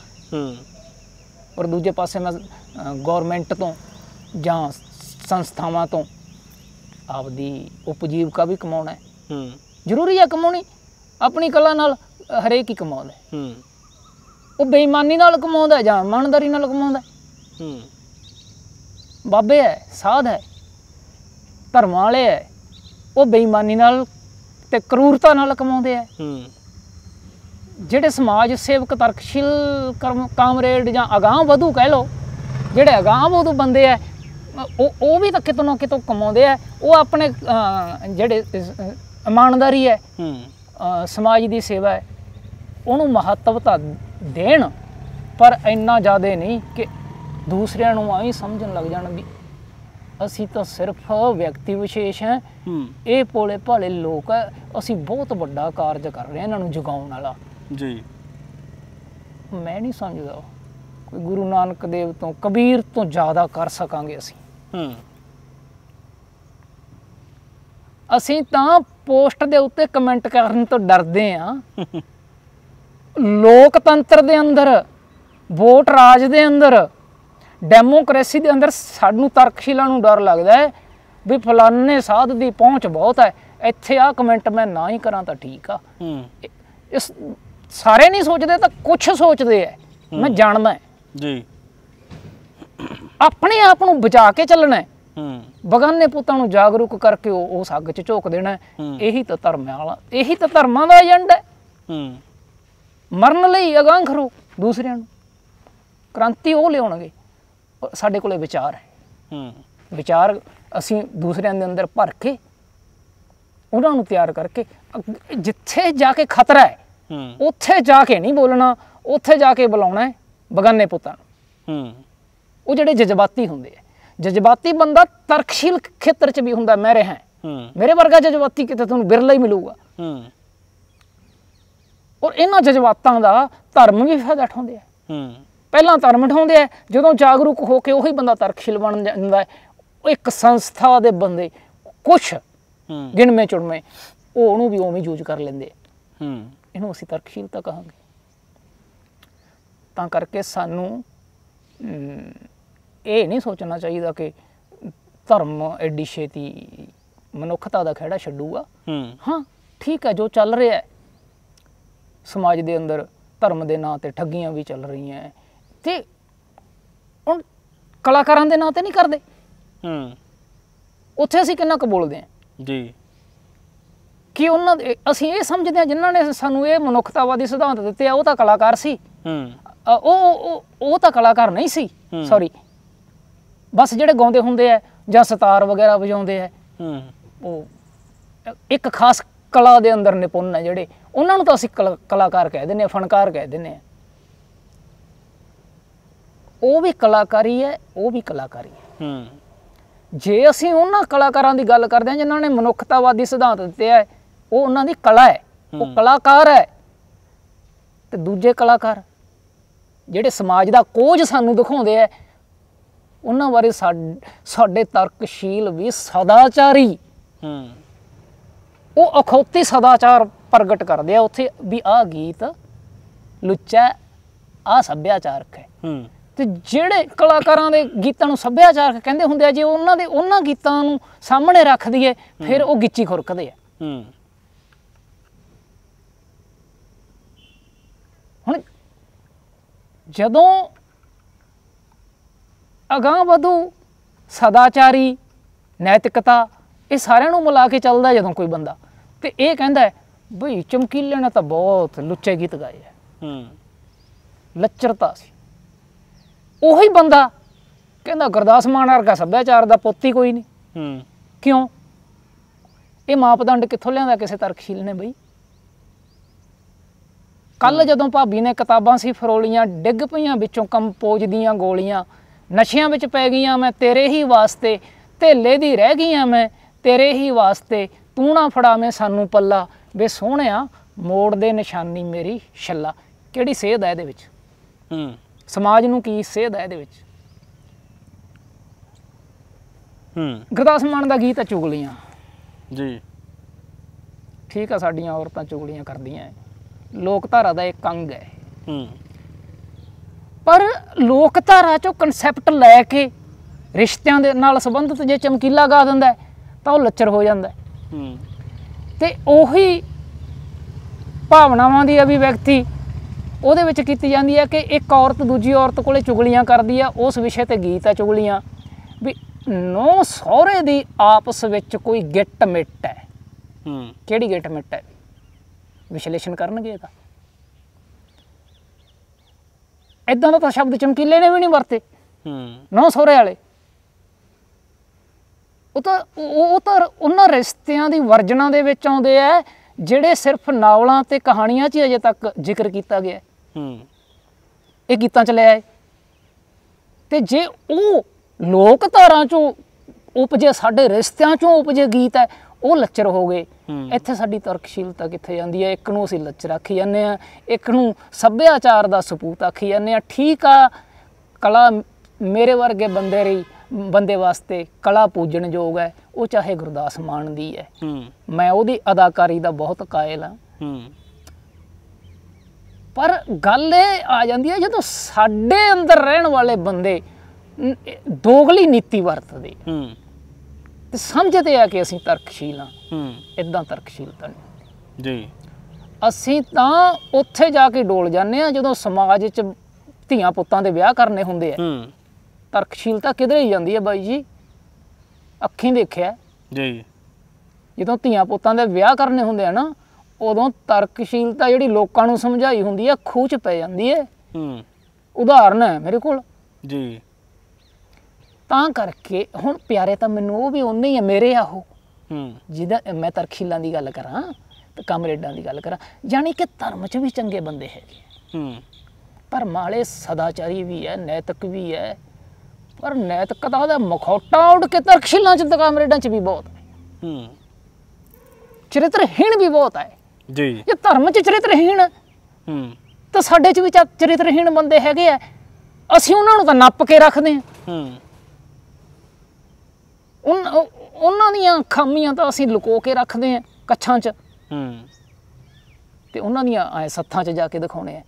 ਔਰ ਦੂਜੇ ਪਾਸੇ ਮੈਂ ਗੌਰਮੈਂਟ ਤੋਂ ਜਾਂ ਸੰਸਥਾਵਾਂ ਤੋਂ ਆਪਦੀ ਉਪਜੀਵਕਾ ਵੀ ਕਮਾਉਣਾ ਹੈ। ਜ਼ਰੂਰੀ ਹੈ ਕਮਾਉਣੀ, ਆਪਣੀ ਕਲਾ ਨਾਲ ਹਰੇਕ ਹੀ ਕਮਾਉਂਦਾ, ਉਹ ਬੇਈਮਾਨੀ ਨਾਲ ਕਮਾਉਂਦਾ ਜਾਂ ਇਮਾਨਦਾਰੀ ਨਾਲ ਕਮਾਉਂਦਾ। ਬਾਬੇ ਹੈ, ਸਾਧ ਹੈ, ਧਰਮ ਵਾਲੇ ਹੈ, ਉਹ ਬੇਈਮਾਨੀ ਨਾਲ ਤੇ ਕਰੂਰਤਾ ਨਾਲ ਕਮਾਉਂਦੇ ਹੈ। ਜਿਹੜੇ ਸਮਾਜ ਸੇਵਕ ਤਰਕਸ਼ੀਲ ਕਾਮਰੇਡ ਜਾਂ ਅਗਾਂਹ ਵਧੂ ਕਹਿ ਲਓ, ਜਿਹੜੇ ਅਗਾਂਹ ਵਧੂ ਬੰਦੇ ਹੈ, ਉਹ ਵੀ ਤਾਂ ਕਿਤੋਂ ਨਾ ਕਿਤੋਂ ਕਮਾਉਂਦੇ ਹੈ। ਉਹ ਆਪਣੇ ਜਿਹੜੇ ਇਮਾਨਦਾਰੀ ਹੈ, ਸਮਾਜ ਦੀ ਸੇਵਾ ਹੈ, ਉਹਨੂੰ ਮਹੱਤਵਤਾ ਦੇਣ, ਪਰ ਇੰਨਾ ਜ਼ਿਆਦਾ ਨਹੀਂ ਕਿ ਦੂਸਰਿਆਂ ਨੂੰ ਆਈ ਸਮਝਣ ਲੱਗ ਜਾਣ ਵੀ ਅਸੀਂ ਤਾਂ ਸਿਰਫ ਵਿਅਕਤੀ ਵਿਸ਼ੇਸ਼ ਹੈ, ਇਹ ਭੋਲੇ ਭਾਲੇ ਲੋਕ ਹੈ, ਅਸੀਂ ਬਹੁਤ ਵੱਡਾ ਕਾਰਜ ਕਰ ਰਹੇ ਹਾਂ ਇਹਨਾਂ ਨੂੰ ਜਗਾਉਣ ਵਾਲਾ ਜੀ। ਮੈਂ ਨਹੀਂ ਸਮਝਦਾ ਕੋਈ ਗੁਰੂ ਨਾਨਕ ਦੇਵ ਤੋਂ, ਕਬੀਰ ਤੋਂ ਜ਼ਿਆਦਾ ਕਰ ਸਕਾਂਗੇ ਅਸੀਂ। ਅਸੀਂ ਤਾਂ ਪੋਸਟ ਦੇ ਉੱਤੇ ਕਮੈਂਟ ਕਰਨ ਤੋਂ ਡਰਦੇ ਹਾਂ। ਲੋਕਤੰਤਰ ਦੇ ਅੰਦਰ, ਵੋਟ ਰਾਜ ਦੇ ਅੰਦਰ, ਡੈਮੋਕ੍ਰੇਸੀ ਦੇ ਅੰਦਰ ਸਾਨੂੰ ਤਰਕਸ਼ੀਲਾਂ ਨੂੰ ਡਰ ਲੱਗਦਾ ਹੈ ਵੀ ਫਲਾਨੇ ਸਾਧ ਦੀ ਪਹੁੰਚ ਬਹੁਤ ਹੈ, ਇੱਥੇ ਆਹ ਕਮੈਂਟ ਮੈਂ ਨਾ ਹੀ ਕਰਾਂ ਤਾਂ ਠੀਕ ਆ। ਇਸ ਸਾਰੇ ਨਹੀਂ ਸੋਚਦੇ ਤਾਂ ਕੁਛ ਸੋਚਦੇ ਹੈ, ਮੈਂ ਜਾਣਦਾ ਜੀ। ਆਪਣੇ ਆਪ ਨੂੰ ਬਚਾ ਕੇ ਚੱਲਣਾ, ਬਗਾਨੇ ਪੁੱਤਾਂ ਨੂੰ ਜਾਗਰੂਕ ਕਰਕੇ ਉਹ ਅੱਗ 'ਚ ਝੋਕ ਦੇਣਾ। ਇਹੀ ਤਾਂ ਧਰਮ ਵਾਲਾ, ਇਹੀ ਤਾਂ ਧਰਮਾਂ ਦਾ ਏਜੰਡਾ ਹੈ। ਮਰਨ ਲਈ ਅਗਾਂਹ ਕਰੋ ਦੂਸਰਿਆਂ ਨੂੰ, ਕ੍ਰਾਂਤੀ ਉਹ ਲਿਆਉਣਗੇ। ਸਾਡੇ ਕੋਲੇ ਵਿਚਾਰ ਹੈ, ਵਿਚਾਰ ਅਸੀਂ ਦੂਸਰਿਆਂ ਦੇ ਅੰਦਰ ਭਰ ਕੇ ਉਹਨਾਂ ਨੂੰ ਤਿਆਰ ਕਰਕੇ ਜਿੱਥੇ ਜਾ ਕੇ ਖਤਰਾ ਹੈ ਉੱਥੇ ਜਾ ਕੇ ਨਹੀਂ ਬੋਲਣਾ, ਉੱਥੇ ਜਾ ਕੇ ਬੁਲਾਉਣਾ ਹੈ ਬਗਾਨੇ ਪੁੱਤਾਂ ਨੂੰ। ਉਹ ਜਿਹੜੇ ਜਜ਼ਬਾਤੀ ਹੁੰਦੇ ਆ, ਜਜ਼ਬਾਤੀ ਬੰਦਾ ਤਰਕਸ਼ੀਲ ਖੇਤਰ 'ਚ ਵੀ ਹੁੰਦਾ। ਮੈਂ ਰਿਹਾ, ਮੇਰੇ ਵਰਗਾ ਜਜ਼ਬਾਤੀ ਕਿਤੇ ਤੁਹਾਨੂੰ ਬਿਰਲਾ ਹੀ ਮਿਲੂਗਾ। ਔਰ ਇਹਨਾਂ ਜਜ਼ਬਾਤਾਂ ਦਾ ਧਰਮ ਵੀ ਫਾਇਦਾ ਉਠਾਉਂਦੇ ਆ। ਪਹਿਲਾਂ ਧਰਮ ਉਠਾਉਂਦੇ ਆ, ਜਦੋਂ ਜਾਗਰੂਕ ਹੋ ਕੇ ਉਹੀ ਬੰਦਾ ਤਰਕਸ਼ੀਲ ਬਣ ਜਾਂਦਾ ਹੈ। ਉਹ ਇੱਕ ਸੰਸਥਾ ਦੇ ਬੰਦੇ ਕੁਛ ਗਿਣਵੇਂ ਚੁਣਵੇਂ ਉਹ ਉਹਨੂੰ ਵੀ ਉਵੇਂ ਯੂਜ਼ ਕਰ ਲੈਂਦੇ ਆ। ਇਹਨੂੰ ਅਸੀਂ ਤਰਕਸ਼ੀਲਤਾ ਕਹਾਂਗੇ। ਤਾਂ ਕਰਕੇ ਸਾਨੂੰ ਇਹ ਨਹੀਂ ਸੋਚਣਾ ਚਾਹੀਦਾ ਕਿ ਧਰਮ ਐਡੀ ਛੇਤੀ ਮਨੁੱਖਤਾ ਦਾ ਖਹਿੜਾ ਛੱਡੂਗਾ। ਹਾਂ ਠੀਕ ਹੈ, ਜੋ ਚੱਲ ਰਿਹਾ ਹੈ ਸਮਾਜ ਦੇ ਅੰਦਰ ਧਰਮ ਦੇ ਨਾਂ 'ਤੇ ਠੱਗੀਆਂ ਵੀ ਚੱਲ ਰਹੀਆਂ, ਅਤੇ ਹੁਣ ਕਲਾਕਾਰਾਂ ਦੇ ਨਾਂ 'ਤੇ ਨਹੀਂ ਕਰਦੇ। ਉੱਥੇ ਅਸੀਂ ਕਿੰਨਾ ਕੁ ਬੋਲਦੇ ਹਾਂ ਜੀ ਕਿ ਉਹਨਾਂ ਦੇ ਅਸੀਂ ਇਹ ਸਮਝਦੇ ਹਾਂ ਜਿਨ੍ਹਾਂ ਨੇ ਸਾਨੂੰ ਇਹ ਮਨੁੱਖਤਾਵਾਦੀ ਸਿਧਾਂਤ ਦਿੱਤੇ ਆ ਉਹ ਤਾਂ ਕਲਾਕਾਰ ਸੀ। ਉਹ ਤਾਂ ਕਲਾਕਾਰ ਨਹੀਂ ਸੀ, ਸੌਰੀ। ਬਸ ਜਿਹੜੇ ਗਾਉਂਦੇ ਹੁੰਦੇ ਆ ਜਾਂ ਸਿਤਾਰ ਵਗੈਰਾ ਵਜਾਉਂਦੇ ਆ, ਉਹ ਇੱਕ ਖਾਸ ਕਲਾ ਦੇ ਅੰਦਰ ਨਿਪੁੰਨ ਹੈ ਜਿਹੜੇ, ਉਹਨਾਂ ਨੂੰ ਤਾਂ ਅਸੀਂ ਕਲਾਕਾਰ ਕਹਿ ਦਿੰਦੇ ਹਾਂ, ਫਨਕਾਰ ਕਹਿ ਦਿੰਦੇ ਹਾਂ। ਉਹ ਵੀ ਕਲਾਕਾਰੀ ਹੈ, ਉਹ ਵੀ ਕਲਾਕਾਰੀ ਹੈ। ਜੇ ਅਸੀਂ ਉਹਨਾਂ ਕਲਾਕਾਰਾਂ ਦੀ ਗੱਲ ਕਰਦੇ ਹਾਂ ਜਿਨ੍ਹਾਂ ਨੇ ਮਨੁੱਖਤਾਵਾਦੀ ਸਿਧਾਂਤ ਦਿੱਤੇ ਹੈ, ਉਹ ਉਹਨਾਂ ਦੀ ਕਲਾ ਹੈ, ਉਹ ਕਲਾਕਾਰ ਹੈ। ਤੇ ਦੂਜੇ ਕਲਾਕਾਰ ਜਿਹੜੇ ਸਮਾਜ ਦਾ ਕੋਝ ਸਾਨੂੰ ਦਿਖਾਉਂਦੇ ਹੈ, ਉਹਨਾਂ ਬਾਰੇ ਸਾਡੇ ਤਰਕਸ਼ੀਲ ਵੀ ਸਦਾਚਾਰੀ, ਉਹ ਅਖੌਤੀ ਸਦਾਚਾਰ ਪ੍ਰਗਟ ਕਰਦੇ ਆ ਉੱਥੇ ਵੀ ਆਹ ਗੀਤ ਲੁੱਚਾ, ਆਹ ਸੱਭਿਆਚਾਰਕ ਹੈ। ਤੇ ਜਿਹੜੇ ਕਲਾਕਾਰਾਂ ਦੇ ਗੀਤਾਂ ਨੂੰ ਸੱਭਿਆਚਾਰਕ ਕਹਿੰਦੇ ਹੁੰਦੇ ਆ, ਜੇ ਉਹਨਾਂ ਗੀਤਾਂ ਨੂੰ ਸਾਹਮਣੇ ਰੱਖ ਦਈਏ ਫਿਰ ਉਹ ਗਿੱਚੀ ਖੁਰਕਦੇ ਆ। ਹੁਣ ਜਦੋਂ ਅਗਾਂਹ ਵਧੂ ਸਦਾਚਾਰੀ, ਨੈਤਿਕਤਾ, ਇਹ ਸਾਰਿਆਂ ਨੂੰ ਮਿਲਾ ਕੇ ਚੱਲਦਾ ਜਦੋਂ ਕੋਈ ਬੰਦਾ, ਤੇ ਇਹ ਕਹਿੰਦਾ ਬਈ ਚਮਕੀਲੇ ਨੇ ਤਾਂ ਬਹੁਤ ਲੁੱਚੇ ਗੀਤ ਗਾਏ ਆ, ਲੱਚਰਤਾ ਸੀ। ਉਹੀ ਬੰਦਾ ਕਹਿੰਦਾ ਗੁਰਦਾਸ ਮਾਨ ਵਰਗਾ ਸੱਭਿਆਚਾਰ ਦਾ ਪੁੱਤ ਹੀ ਕੋਈ ਨਹੀਂ। ਕਿਉਂ? ਇਹ ਮਾਪਦੰਡ ਕਿੱਥੋਂ ਲਿਆਂਦਾ ਕਿਸੇ ਤਰਕਸ਼ੀਲ ਨੇ ਬਈ? ਕੱਲ੍ਹ ਜਦੋਂ ਭਾਬੀ ਨੇ ਕਿਤਾਬਾਂ ਸੀ ਫਰੋਲੀਆਂ, ਡਿੱਗ ਪਈਆਂ ਵਿੱਚੋਂ ਕੰਪੋਜ ਦੀਆਂ ਗੋਲੀਆਂ, ਨਸ਼ਿਆਂ ਵਿੱਚ ਪੈ ਗਈਆਂ ਮੈਂ ਤੇਰੇ ਹੀ ਵਾਸਤੇ, ਧੇਲੇ ਦੀ ਰਹਿ ਗਈਆਂ ਮੈਂ ਤੇਰੇ ਹੀ ਵਾਸਤੇ, ਤੂੰ ਨਾ ਫੜਾਵੇਂ ਸਾਨੂੰ ਪੱਲਾ, ਵੇ ਸੋਹਣਿਆ ਮੋੜ ਦੇ ਨਿਸ਼ਾਨੀ ਮੇਰੀ ਛੱਲਾ। ਕਿਹੜੀ ਸੇਧ ਹੈ ਇਹਦੇ ਵਿੱਚ? ਸਮਾਜ ਨੂੰ ਕੀ ਸੇਧ ਹੈ ਇਹਦੇ ਵਿੱਚ? ਗੁਰਦਾਸ ਮਾਨ ਦਾ ਗੀਤ ਹੈ ਚੁਗਲੀਆਂ ਜੀ। ਠੀਕ ਆ, ਸਾਡੀਆਂ ਔਰਤਾਂ ਚੁਗਲੀਆਂ ਕਰਦੀਆਂ, ਲੋਕਧਾਰਾ ਦਾ ਇੱਕ ਅੰਗ ਹੈ। ਪਰ ਲੋਕਧਾਰਾ 'ਚੋਂ ਕਨਸੈਪਟ ਲੈ ਕੇ ਰਿਸ਼ਤਿਆਂ ਦੇ ਨਾਲ ਸੰਬੰਧਿਤ ਜੇ ਚਮਕੀਲਾ ਗਾ ਦਿੰਦਾ ਤਾਂ ਉਹ ਲੱਚਰ ਹੋ ਜਾਂਦਾ। ਤੇ ਉਹੀ ਭਾਵਨਾਵਾਂ ਦੀ ਅਭਿਵਿਅਕਤੀ ਉਹਦੇ ਵਿੱਚ ਕੀਤੀ ਜਾਂਦੀ ਹੈ ਕਿ ਇੱਕ ਔਰਤ ਦੂਜੀ ਔਰਤ ਕੋਲੇ ਚੁਗਲੀਆਂ ਕਰਦੀ ਆ, ਉਸ ਵਿਸ਼ੇ ਤੇ ਗੀਤ ਆ ਚੁਗਲੀਆਂ ਵੀ ਨੌ ਸਹੁਰੇ ਦੀ ਆਪਸ ਵਿੱਚ ਕੋਈ ਗਿੱਟ ਮਿੱਟ ਹੈ। ਕਿਹੜੀ ਗਿੱਟ ਮਿੱਟ ਹੈ? ਵਿਸ਼ਲੇਸ਼ਣ ਕਰਨਗੇ ਇਹਦਾ। ਇਦਾਂ ਦਾ ਤਾਂ ਸ਼ਬਦ ਚਮਕੀਲੇ ਨੇ ਵੀ ਨਹੀਂ ਵਰਤੇ ਨੌ ਸਹੁਰੇ ਵਾਲੇ। ਉਹ ਤਾਂ ਉਹਨਾਂ ਰਿਸ਼ਤਿਆਂ ਦੀ ਵਰਜਣਾ ਦੇ ਵਿੱਚ ਆਉਂਦੇ ਆ ਜਿਹੜੇ ਸਿਰਫ ਨਾਵਲਾਂ ਤੇ ਕਹਾਣੀਆਂ 'ਚ ਹੀ ਅਜੇ ਤੱਕ ਜ਼ਿਕਰ ਕੀਤਾ ਗਿਆ। ਇਹ ਗੀਤਾਂ 'ਚ ਲੈ ਆਏ। ਤੇ ਜੇ ਉਹ ਲੋਕ ਧਾਰਾਂ 'ਚੋਂ ਉਪਜੇ, ਸਾਡੇ ਰਿਸ਼ਤਿਆਂ 'ਚੋਂ ਉਪਜੇ ਗੀਤ ਹੈ, ਉਹ ਲੱਚਰ ਹੋ ਗਏ। ਇੱਥੇ ਸਾਡੀ ਤਰਕਸ਼ੀਲਤਾ ਕਿੱਥੇ ਜਾਂਦੀ ਹੈ? ਇੱਕ ਨੂੰ ਅਸੀਂ ਲੱਚਰ ਆਖੀ ਜਾਂਦੇ ਹਾਂ, ਇੱਕ ਨੂੰ ਸੱਭਿਆਚਾਰ ਦਾ ਸਪੂਤ ਆਖੀ ਜਾਂਦੇ ਹਾਂ। ਠੀਕ ਆ, ਕਲਾ ਮੇਰੇ ਵਰਗੇ ਬੰਦੇ ਵਾਸਤੇ ਕਲਾ ਪੂਜਣਯੋਗ ਹੈ, ਉਹ ਚਾਹੇ ਗੁਰਦਾਸ ਮਾਨ ਦੀ ਹੈ। ਮੈਂ ਉਹਦੀ ਅਦਾਕਾਰੀ ਦਾ ਬਹੁਤ ਕਾਇਲ ਹਾਂ। ਪਰ ਗੱਲ ਇਹ ਆ ਜਾਂਦੀ ਹੈ ਜਦੋਂ ਸਾਡੇ ਅੰਦਰ ਰਹਿਣ ਵਾਲੇ ਬੰਦੇ ਦੋਗਲੀ ਨੀਤੀ ਵਰਤਦੇ ਤੇ ਸਮਝਦੇ ਆ ਕਿ ਅਸੀਂ ਤਰਕਸ਼ੀਲ ਹਾਂ। ਇਦਾਂ ਤਰਕਸ਼ੀਲਤਾ ਨਹੀਂ ਜੀ। ਅਸੀਂ ਤਾਂ ਉੱਥੇ ਜਾ ਕੇ ਡੋਲ ਜਾਂਦੇ ਹਾਂ ਜਦੋਂ ਸਮਾਜ 'ਚ ਧੀਆਂ ਪੁੱਤਾਂ ਦੇ ਵਿਆਹ ਕਰਨੇ ਹੁੰਦੇ ਆ। ਤਰਕਸ਼ੀਲਤਾ ਕਿਧਰੇ ਹੀ ਜਾਂਦੀ ਹੈ ਬਾਈ ਜੀ, ਅੱਖੀਂ ਦੇਖਿਆ ਜੀ। ਜਦੋਂ ਧੀਆਂ ਪੁੱਤਾਂ ਦੇ ਵਿਆਹ ਕਰਨੇ ਹੁੰਦੇ ਆ ਨਾ, ਉਦੋਂ ਤਰਕਸ਼ੀਲਤਾ ਜਿਹੜੀ ਲੋਕਾਂ ਨੂੰ ਸਮਝਾਈ ਹੁੰਦੀ ਹੈ ਖੂਹ 'ਚ ਪੈ ਜਾਂਦੀ ਹੈ। ਉਦਾਹਰਨ ਹੈ ਮੇਰੇ ਕੋਲ ਜੀ। ਤਾਂ ਕਰਕੇ ਹੁਣ ਪਿਆਰੇ ਤਾਂ ਮੈਨੂੰ ਉਹ ਵੀ ਉਨੇ ਹੀ ਆ, ਮੇਰੇ ਆ ਉਹ ਜਿਹਦਾ ਮੈਂ ਤਰਕਸ਼ੀਲਾਂ ਦੀ ਗੱਲ ਕਰਾਂ ਤੇ ਕਾਮਰੇਡਾਂ ਦੀ ਗੱਲ ਕਰਾਂ, ਜਾਣੀ ਕਿ ਧਰਮ 'ਚ ਵੀ ਚੰਗੇ ਬੰਦੇ ਹੈਗੇ। ਧਰਮ ਵਾਲੇ ਸਦਾਚਾਰੀ ਵੀ ਹੈ, ਨੈਤਿਕ ਵੀ ਹੈ, ਪਰ ਨੈਤਿਕਤਾ ਦਾ ਮਖੌਟਾ ਉੱਡ ਕੇ ਤਰਕਸ਼ੀਲਾਂ 'ਚ ਤੇ ਕਾਮਰੇਡਾਂ 'ਚ ਵੀ ਬਹੁਤ ਹੈ। ਚਰਿੱਤਰਹੀਣ ਵੀ ਬਹੁਤ ਹੈ ਜੀ। ਜੇ ਧਰਮ 'ਚ ਚਰਿੱਤਰਹੀਣ ਤਾਂ ਸਾਡੇ 'ਚ ਵੀ ਚਰਿੱਤਰਹੀਣ ਬੰਦੇ ਹੈਗੇ ਆ। ਅਸੀਂ ਉਹਨਾਂ ਨੂੰ ਤਾਂ ਨੱਪ ਕੇ ਰੱਖਦੇ ਹਾਂ। ਉਹਨਾਂ ਦੀਆਂ ਖਾਮੀਆਂ ਤਾਂ ਅਸੀਂ ਲੁਕੋ ਕੇ ਰੱਖਦੇ ਹਾਂ ਕੱਛਾਂ 'ਚ ਤੇ ਉਹਨਾਂ ਦੀਆਂ ਐ ਸੱਥਾਂ 'ਚ ਜਾ ਕੇ ਦਿਖਾਉਣੇ ਆ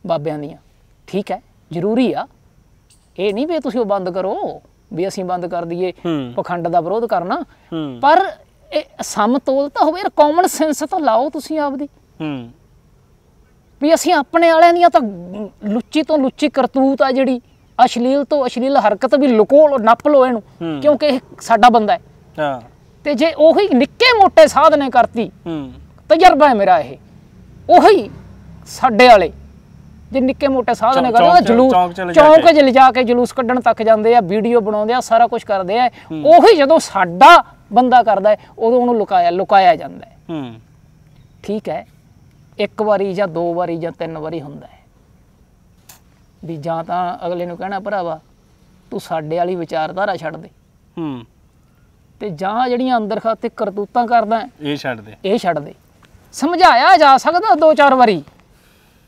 ਬਾਬਿਆਂ ਦੀਆਂ। ਠੀਕ ਹੈ, ਜ਼ਰੂਰੀ ਆ। ਇਹ ਨਹੀਂ ਵੀ ਤੁਸੀਂ ਉਹ ਬੰਦ ਕਰੋ, ਵੀ ਅਸੀਂ ਬੰਦ ਕਰ ਦਈਏ ਪਖੰਡ ਦਾ ਵਿਰੋਧ ਕਰਨਾ, ਪਰ ਇਹ ਸਮਤੋਲਤਾ ਹੋਵੇ। ਕਾਮਨ ਸੈਂਸ ਤਾਂ ਲਾਓ ਤੁਸੀਂ ਆਪਦੀ ਵੀ ਅਸੀਂ ਆਪਣੇ ਵਾਲਿਆਂ ਦੀਆਂ ਤਾਂ ਲੁੱਚੀ ਤੋਂ ਲੁੱਚੀ ਕਰਤੂਤ ਆ ਜਿਹੜੀ ਅਸ਼ਲੀਲ ਤੋਂ ਅਸ਼ਲੀਲ ਹਰਕਤ ਵੀ ਲੁਕੋ ਲੋ, ਨੱਪ ਲੋ ਇਹਨੂੰ, ਕਿਉਂਕਿ ਇਹ ਸਾਡਾ ਬੰਦਾ ਹੈ। ਤੇ ਜੇ ਉਹੀ ਨਿੱਕੇ ਮੋਟੇ ਸਾਧ ਨੇ ਕਰਤੀ, ਤਜਰਬਾ ਹੈ ਮੇਰਾ ਇਹ, ਉਹੀ ਸਾਡੇ ਵਾਲੇ ਜੇ ਨਿੱਕੇ ਮੋਟੇ ਸਾਧ ਨੇ ਕਰਦੇ ਜਲੂਸ ਚੌਂਕ 'ਚ ਲਿਜਾ ਕੇ ਜਲੂਸ ਕੱਢਣ ਤੱਕ ਜਾਂਦੇ ਆ, ਵੀਡੀਓ ਬਣਾਉਂਦੇ ਆ, ਸਾਰਾ ਕੁਝ ਕਰਦੇ ਆ। ਉਹੀ ਜਦੋਂ ਸਾਡਾ ਬੰਦਾ ਕਰਦਾ ਹੈ ਉਦੋਂ ਉਹਨੂੰ ਲੁਕਾਇਆ ਜਾਂਦਾ ਹੈ। ਠੀਕ ਹੈ, ਇੱਕ ਵਾਰੀ ਜਾਂ ਦੋ ਵਾਰੀ ਜਾਂ ਤਿੰਨ ਵਾਰੀ ਹੁੰਦਾ ਹੈ ਵੀ ਜਾਂ ਤਾਂ ਅਗਲੇ ਨੂੰ ਕਹਿਣਾ ਭਰਾਵਾ ਤੂੰ ਸਾਡੇ ਵਾਲੀ ਵਿਚਾਰਧਾਰਾ ਛੱਡ ਦੇ, ਤੇ ਜਾਂ ਜਿਹੜੀਆਂ ਅੰਦਰ ਖਾਤੇ ਕਰਤੂਤਾਂ ਕਰਦਾ ਇਹ ਛੱਡ ਦੇ। ਸਮਝਾਇਆ ਜਾ ਸਕਦਾ ਦੋ ਚਾਰ ਵਾਰੀ,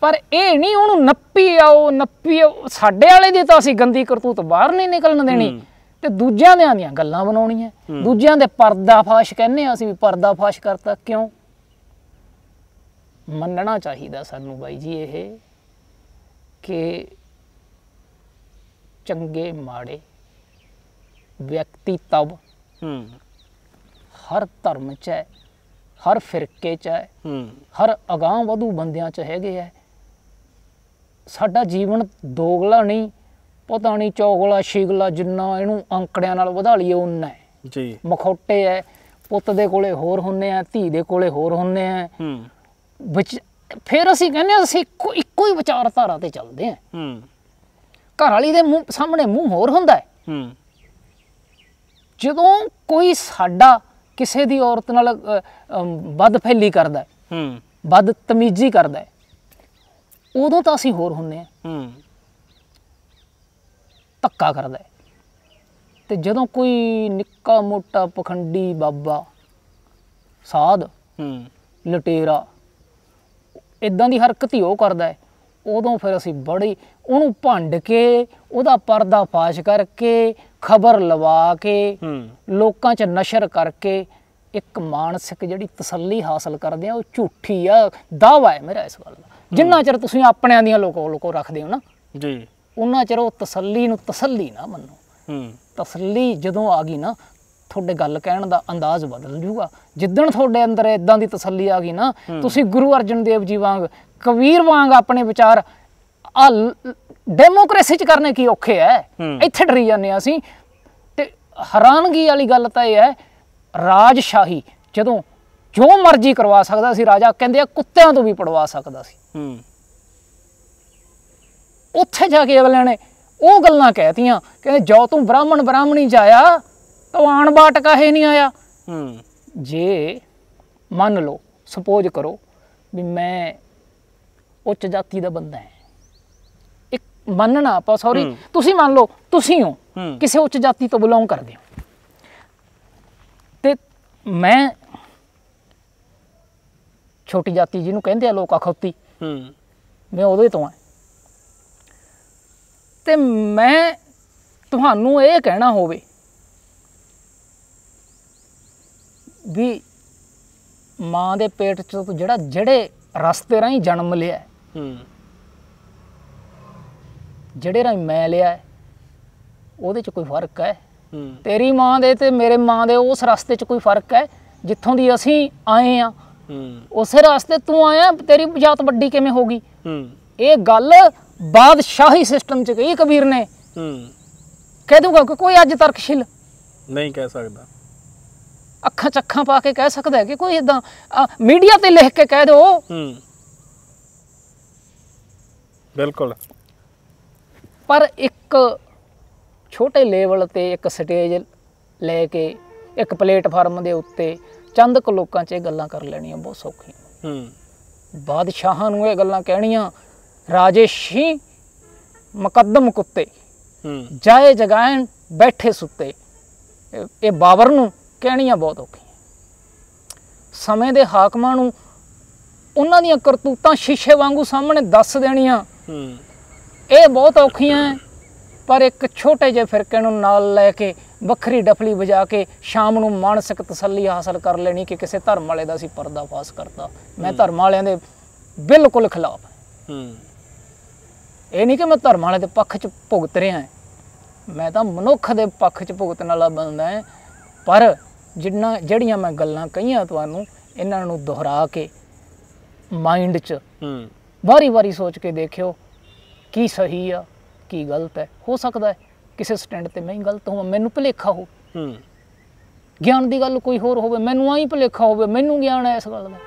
ਪਰ ਇਹ ਨਹੀਂ ਉਹਨੂੰ ਨੱਪੀ ਆਓ। ਸਾਡੇ ਵਾਲੇ ਦੀ ਤਾਂ ਅਸੀਂ ਗੰਦੀ ਕਰਤੂਤ ਬਾਹਰ ਨਹੀਂ ਨਿਕਲਣ ਦੇਣੀ ਤੇ ਦੂਜਿਆਂ ਦੀਆਂ ਗੱਲਾਂ ਬਣਾਉਣੀਆਂ, ਦੂਜਿਆਂ ਦੇ ਪਰਦਾਫਾਸ਼ ਕਹਿੰਦੇ ਹਾਂ ਅਸੀਂ ਵੀ ਪਰਦਾਫਾਸ਼ ਕਰਤਾ। ਕਿਉਂ? ਮੰਨਣਾ ਚਾਹੀਦਾ ਸਾਨੂੰ ਬਾਈ ਜੀ ਇਹ ਕਿ ਚੰਗੇ ਮਾੜੇ ਵਿਅਕਤੀਤਵ ਹਰ ਧਰਮ 'ਚ ਹੈ, ਹਰ ਫਿਰਕੇ 'ਚ ਹੈ, ਹਰ ਅਗਾਂਹ ਵਧੂ ਬੰਦਿਆਂ 'ਚ ਹੈਗੇ ਹੈ। ਸਾਡਾ ਜੀਵਨ ਦੋਗਲਾ ਨਹੀਂ, ਪਤਾ ਨਹੀਂ ਚੌਗਲਾ ਛਿਗਲਾ, ਜਿੰਨਾ ਇਹਨੂੰ ਅੰਕੜਿਆਂ ਨਾਲ ਵਧਾ ਲਈਏ ਓਨਾ ਹੈ ਜੀ। ਮਖੌਟੇ ਹੈ, ਪੁੱਤ ਦੇ ਕੋਲੇ ਹੋਰ ਹੁੰਦੇ ਆ, ਧੀ ਦੇ ਕੋਲੇ ਹੋਰ ਹੁੰਦੇ ਆ। ਫਿਰ ਅਸੀਂ ਕਹਿੰਦੇ ਅਸੀਂ ਇੱਕੋ ਹੀ ਵਿਚਾਰਧਾਰਾ ਤੇ ਚੱਲਦੇ ਆ। ਘਰ ਵਾਲੀ ਦੇ ਮੂੰਹ ਸਾਹਮਣੇ ਮੂੰਹ ਹੋਰ ਹੁੰਦਾ ਹੈ। ਜਦੋਂ ਕੋਈ ਸਾਡਾ ਕਿਸੇ ਦੀ ਔਰਤ ਨਾਲ ਬਦਫੈਲੀ ਕਰਦਾ, ਬਦਤਮੀਜ਼ੀ ਕਰਦਾ, ਉਦੋਂ ਤਾਂ ਅਸੀਂ ਹੋਰ ਹੁੰਦੇ ਹਾਂ, ਧੱਕਾ ਕਰਦਾ। ਤੇ ਜਦੋਂ ਕੋਈ ਨਿੱਕਾ ਮੋਟਾ ਪਖੰਡੀ ਬਾਬਾ, ਸਾਧ, ਲਟੇਰਾ ਇਦਾਂ ਦੀ ਹਰਕਤ ਹੀ ਉਹ ਕਰਦਾ ਹੈ, ਉਦੋਂ ਫਿਰ ਅਸੀਂ ਬੜੀ ਉਹਨੂੰ ਭੰਡ ਕੇ, ਉਹਦਾ ਪਰਦਾਫਾਸ਼ ਕਰਕੇ, ਖਬਰ ਲਵਾ ਕੇ, ਲੋਕਾਂ 'ਚ ਨਸ਼ਰ ਕਰਕੇ ਇੱਕ ਮਾਨਸਿਕ ਜਿਹੜੀ ਤਸੱਲੀ ਹਾਸਲ ਕਰਦੇ ਆ, ਉਹ ਝੂਠੀ ਆ। ਦਾਅਵਾ ਹੈ ਮੇਰਾ ਇਸ ਗੱਲ ਦਾ। ਜਿੰਨਾ ਚਿਰ ਤੁਸੀਂ ਆਪਣਿਆਂ ਦੀਆਂ ਲੋਕੋ ਰੱਖਦੇ ਹੋ ਨਾ ਉਹਨਾਂ ਚਿਰ ਉਹ ਤਸੱਲੀ ਨੂੰ ਤਸੱਲੀ ਨਾ ਮੰਨੋ। ਤਸੱਲੀ ਜਦੋਂ ਆ ਗਈ ਨਾ, ਤੁਹਾਡੇ ਗੱਲ ਕਹਿਣ ਦਾ ਅੰਦਾਜ਼ ਬਦਲ ਜੂਗਾ। ਜਿੱਦਣ ਤੁਹਾਡੇ ਅੰਦਰ ਇਦਾਂ ਦੀ ਤਸੱਲੀ ਆ ਗਈ ਨਾ, ਤੁਸੀਂ ਗੁਰੂ ਅਰਜਨ ਦੇਵ ਜੀ ਵਾਂਗ, ਕਬੀਰ ਵਾਂਗ ਆਪਣੇ ਵਿਚਾਰ ਆ ਡੈਮੋਕ੍ਰੇਸੀ 'ਚ ਕਰਨੇ ਕੀ ਔਖੇ ਐ, ਇੱਥੇ ਡਰੀ ਜਾਂਦੇ ਹਾਂ ਅਸੀਂ। ਤੇ ਹੈਰਾਨਗੀ ਵਾਲੀ ਗੱਲ ਤਾਂ ਇਹ ਹੈ, ਰਾਜਸ਼ਾਹੀ ਜਦੋਂ ਜੋ ਮਰਜ਼ੀ ਕਰਵਾ ਸਕਦਾ ਸੀ ਰਾਜਾ, ਕਹਿੰਦੇ ਆ ਕੁੱਤਿਆਂ ਤੋਂ ਵੀ ਪੜਵਾ ਸਕਦਾ ਸੀ। ਉੱਥੇ ਜਾ ਕੇ ਅਗਲਿਆਂ ਨੇ ਉਹ ਗੱਲਾਂ ਕਹਿਤੀਆਂ, ਕਹਿੰਦੇ ਜੋ ਤੂੰ ਬ੍ਰਾਹਮਣ ਬ੍ਰਾਹਮਣੀ ਜਾਇਆ ਤਾਂ ਆਣ ਬਾਟ ਕਾਹੇ ਨਹੀਂ ਆਇਆ। ਜੇ ਮੰਨ ਲਓ, ਸਪੋਜ਼ ਕਰੋ ਵੀ ਮੈਂ ਉੱਚ ਜਾਤੀ ਦਾ ਬੰਦਾ ਹੈ, ਇੱਕ ਮੰਨਣਾ ਆਪਾਂ, ਸੌਰੀ ਤੁਸੀਂ ਮੰਨ ਲਓ ਤੁਸੀਂ ਹੋ ਕਿਸੇ ਉੱਚ ਜਾਤੀ ਤੋਂ ਬਿਲੋਂਗ ਕਰਦੇ ਹੋ, ਤੇ ਮੈਂ ਛੋਟੀ ਜਾਤੀ ਜਿਹਨੂੰ ਕਹਿੰਦੇ ਆ ਲੋਕ ਅਖੌਤੀ, ਮੈਂ ਉਹਦੇ ਤੋਂ ਆ, ਤੇ ਮੈਂ ਤੁਹਾਨੂੰ ਇਹ ਕਹਿਣਾ ਹੋਵੇ ਵੀ ਮਾਂ ਦੇ ਪੇਟ ਚੋਂ ਜਿਹੜੇ ਰਸਤੇ ਰਾਹੀਂ ਜਨਮ ਲਿਆ, ਜਿਹੜੇ ਰਾਹੀਂ ਮੈਂ ਲਿਆ, ਉਹਦੇ 'ਚ ਕੋਈ ਫਰਕ ਹੈ? ਤੇਰੀ ਮਾਂ ਦੇ ਤੇ ਮੇਰੇ ਮਾਂ ਦੇ ਉਸ ਰਸਤੇ 'ਚ ਕੋਈ ਫਰਕ ਹੈ? ਜਿੱਥੋਂ ਦੀ ਅਸੀਂ ਆਏ ਆ ਉਸੇ ਰਸਤੇ ਤੂੰ ਆਇਆ, ਤੇਰੀ ਜਾਤ ਵੱਡੀ ਕਿਵੇਂ ਹੋ ਗਈ? ਇਹ ਗੱਲ ਬਾਦਸ਼ਾਹੀ ਸਿਸਟਮ 'ਚ ਕਹੀ ਕਬੀਰ ਨੇ। ਕਹਿ ਦੂਗਾ ਕਿ ਕੋਈ ਅੱਜ ਤਰਕਸ਼ੀਲ ਨਹੀਂ ਕਹਿ ਸਕਦਾ, ਅੱਖਾਂ 'ਚ ਅੱਖਾਂ ਪਾ ਕੇ ਕਹਿ ਸਕਦਾ ਹੈ ਕਿ ਕੋਈ ਏਦਾਂ ਮੀਡੀਆ ਤੇ ਲਿਖ ਕੇ ਕਹਿ ਦਿਓ। ਬਿਲਕੁਲ। ਪਰ ਇੱਕ ਛੋਟੇ ਲੈਵਲ ਤੇ ਇੱਕ ਸਟੇਜ ਲੈ ਕੇ ਇੱਕ ਪਲੇਟਫਾਰਮ ਦੇ ਉੱਤੇ ਚੰਦ ਕੁ ਲੋਕਾਂ 'ਚ ਇਹ ਗੱਲਾਂ ਕਰ ਲੈਣੀਆਂ ਬਹੁਤ ਸੌਖੀਆਂ। ਬਾਦਸ਼ਾਹਾਂ ਨੂੰ ਇਹ ਗੱਲਾਂ ਕਹਿਣੀਆਂ, ਰਾਜੇਸ਼ੀ ਮੁਕੱਦਮ ਕੁੱਤੇ ਜਾਏ ਜਗਾਇਨ ਬੈਠੇ ਸੁੱਤੇ, ਇਹ ਬਾਬਰ ਨੂੰ ਕਹਿਣੀਆਂ ਬਹੁਤ ਔਖੀਆਂ। ਸਮੇਂ ਦੇ ਹਾਕਮਾਂ ਨੂੰ ਉਹਨਾਂ ਦੀਆਂ ਕਰਤੂਤਾਂ ਸ਼ੀਸ਼ੇ ਵਾਂਗੂ ਸਾਹਮਣੇ ਦੱਸ ਦੇਣੀਆਂ, ਇਹ ਬਹੁਤ ਔਖੀਆਂ। ਪਰ ਇੱਕ ਛੋਟੇ ਜਿਹੇ ਫਿਰਕੇ ਨੂੰ ਨਾਲ ਲੈ ਕੇ ਵੱਖਰੀ ਡਫਲੀ ਵਜਾ ਕੇ ਸ਼ਾਮ ਨੂੰ ਮਾਨਸਿਕ ਤਸੱਲੀ ਹਾਸਲ ਕਰ ਲੈਣੀ ਕਿ ਕਿਸੇ ਧਰਮ ਵਾਲੇ ਦਾ ਅਸੀਂ ਪਰਦਾਫਾਸ਼ ਕਰਤਾ। ਮੈਂ ਧਰਮ ਵਾਲਿਆਂ ਦੇ ਬਿਲਕੁਲ ਖਿਲਾਫ। ਇਹ ਨਹੀਂ ਕਿ ਮੈਂ ਧਰਮ ਵਾਲੇ ਦੇ ਪੱਖ 'ਚ ਭੁਗਤ ਰਿਹਾ, ਮੈਂ ਤਾਂ ਮਨੁੱਖ ਦੇ ਪੱਖ 'ਚ ਭੁਗਤਣ ਵਾਲਾ ਬੰਦਾ ਹੈ। ਪਰ ਜਿਹੜੀਆਂ ਮੈਂ ਗੱਲਾਂ ਕਹੀਆਂ ਤੁਹਾਨੂੰ, ਇਹਨਾਂ ਨੂੰ ਦੁਹਰਾ ਕੇ ਮਾਈਂਡ 'ਚ ਵਾਰੀ ਸੋਚ ਕੇ ਦੇਖਿਓ ਕੀ ਸਹੀ ਆ ਕੀ ਗਲਤ ਹੈ। ਹੋ ਸਕਦਾ ਹੈ ਕਿਸੇ ਸਟੈਂਡ ਤੇ ਮੈਂ ਹੀ ਗਲਤ ਹੋਵਾਂ, ਮੈਨੂੰ ਭੁਲੇਖਾ ਹੋ, ਗਿਆਨ ਦੀ ਗੱਲ ਕੋਈ ਹੋਰ ਹੋਵੇ, ਮੈਨੂੰ ਆਈ ਭੁਲੇਖਾ ਹੋਵੇ, ਮੈਨੂੰ ਗਿਆਨ ਹੈ ਇਸ ਗੱਲ ਦਾ,